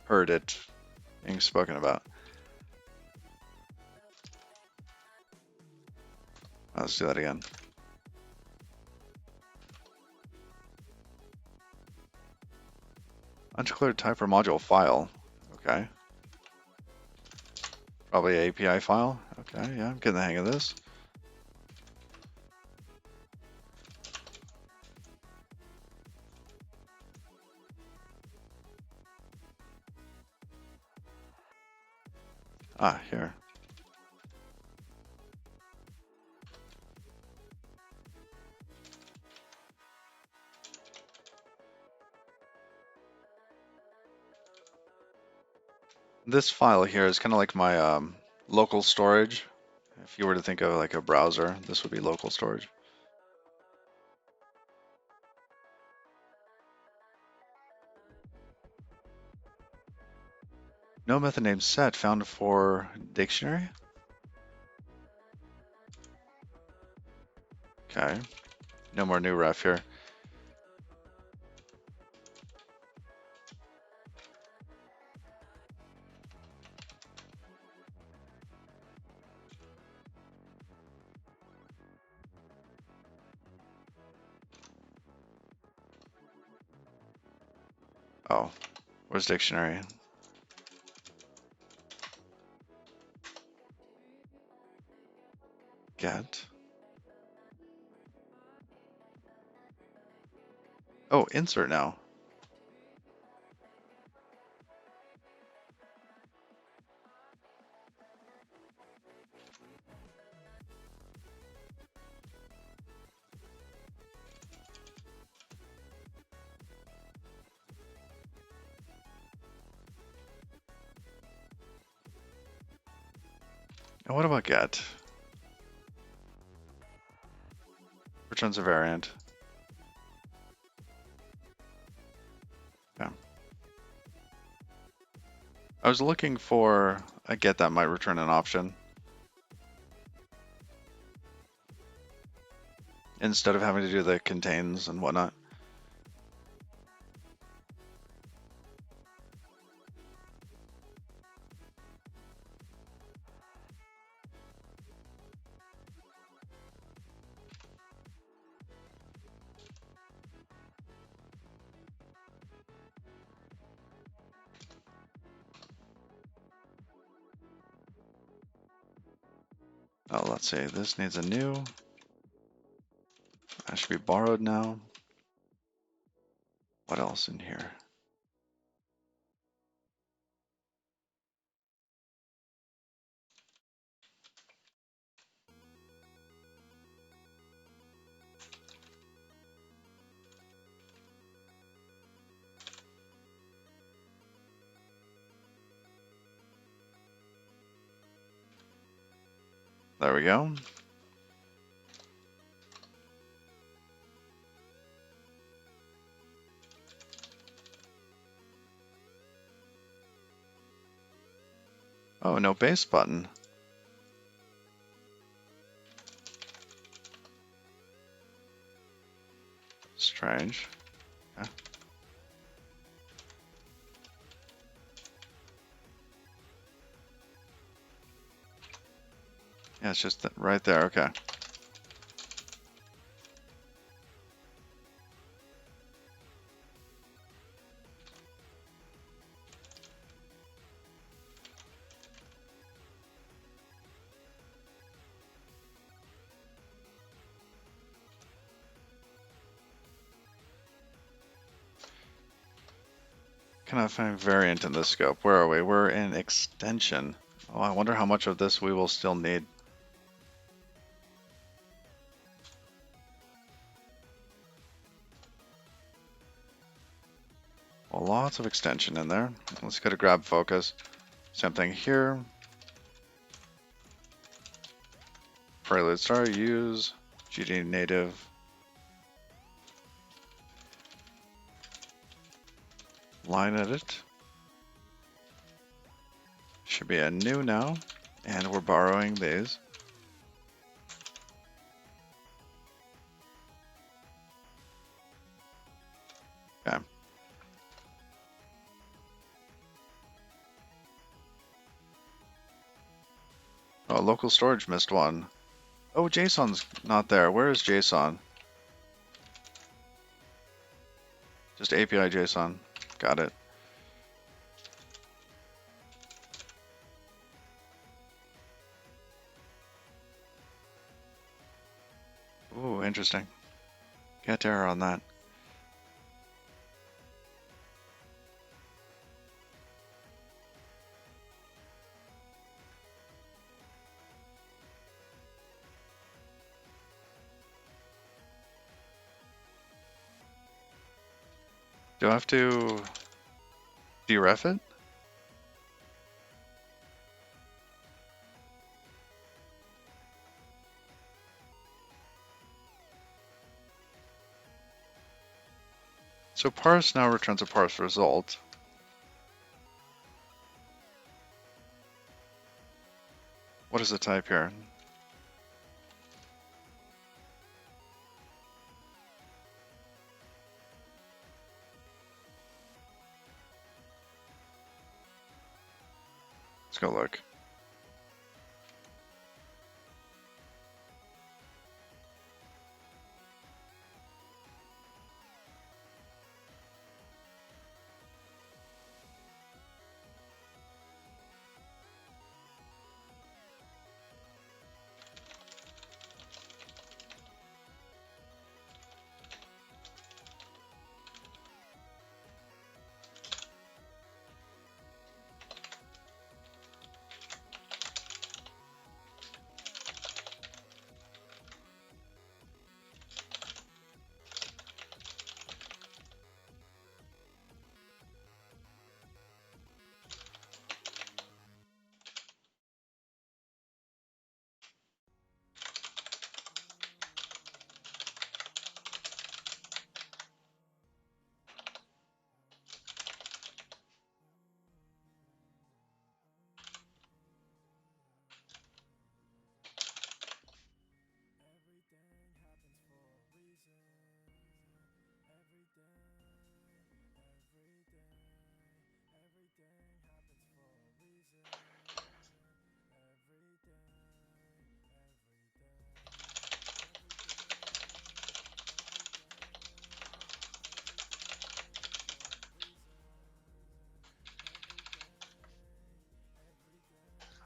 heard it being spoken about. Let's do that again. Undeclared type or module file. Okay. Probably an API file. Okay, yeah, I'm getting the hang of this. Ah, here. This file here is kind of like my local storage. If you were to think of like a browser, this would be local storage. No method name set found for dictionary. Okay. No more new ref here. Oh, where's dictionary? Get. Oh, insert now. And what about get? Returns a variant. Yeah. I was looking for a get that might return an option instead of having to do the contains and whatnot. Oh, let's see. This needs a new. That should be borrowed now. What else in here? There we go. Oh, no base button. Strange. Okay. Yeah, it's just right there. Okay. Kind of find variant in this scope. Where are we? We're in extension. Oh, I wonder how much of this we will still need. Well, lots of extension in there. Let's go to grab focus. Same thing here. Prelude star, use GD native. Line edit. Should be a new now. And we're borrowing these. Okay. Oh, local storage missed one. Oh, JSON's not there. Where is JSON? Just API JSON. Got it. Ooh, interesting. Get error on that. Do I have to deref it? So parse now returns a parse result. What is the type here? Let's go look.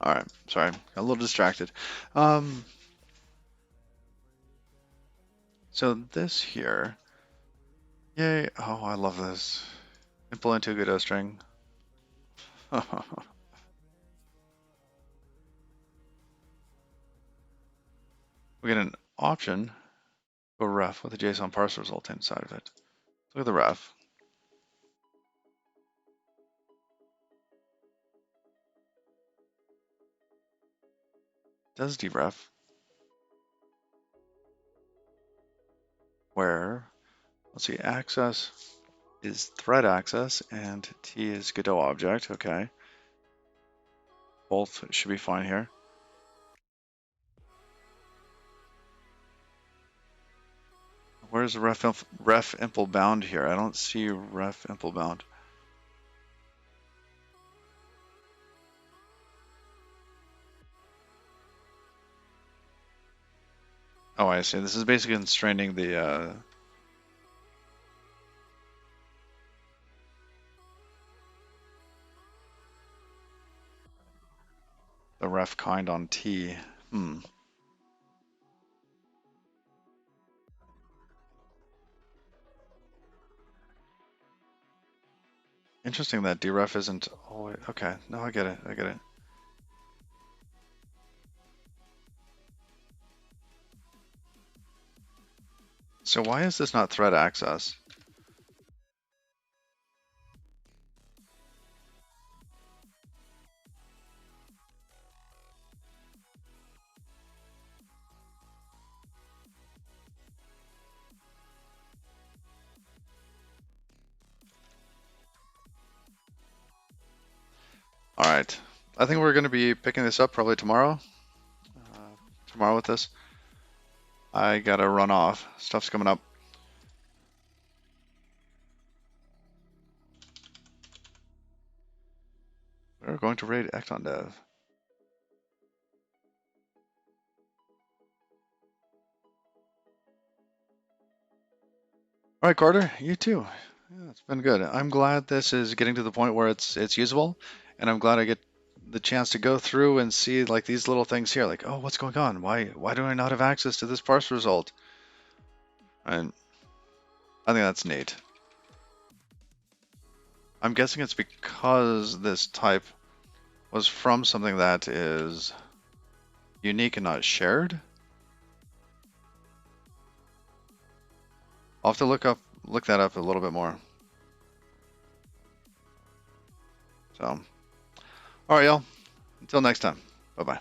All right, sorry, got a little distracted. Um, so this here, yay! Oh, I love this. Implement to Godot string. We get an option, go ref with a JSON parse result inside of it. Look at the ref. Does deref, where, let's see, access is thread access and T is Godot object, okay. Both should be fine here. Where's ref impl bound here? I don't see ref impl bound. Oh, I see. This is basically constraining the ref kind on T. Hmm. Interesting that dref isn't. Oh, okay. No, I get it. I get it. So why is this not thread access? All right. I think we're going to be picking this up probably tomorrow. Tomorrow with this. I gotta run off. Stuff's coming up. We're going to raid Ecton Dev. All right, Carter, you too. Yeah, it's been good. I'm glad this is getting to the point where it's usable, and I'm glad I get the chance to go through and see like these little things here, like, oh, what's going on? Why do I not have access to this parse result? And I think that's neat. I'm guessing it's because this type was from something that is unique and not shared. I'll have to look that up a little bit more. So, all right, y'all. Until next time. Bye bye.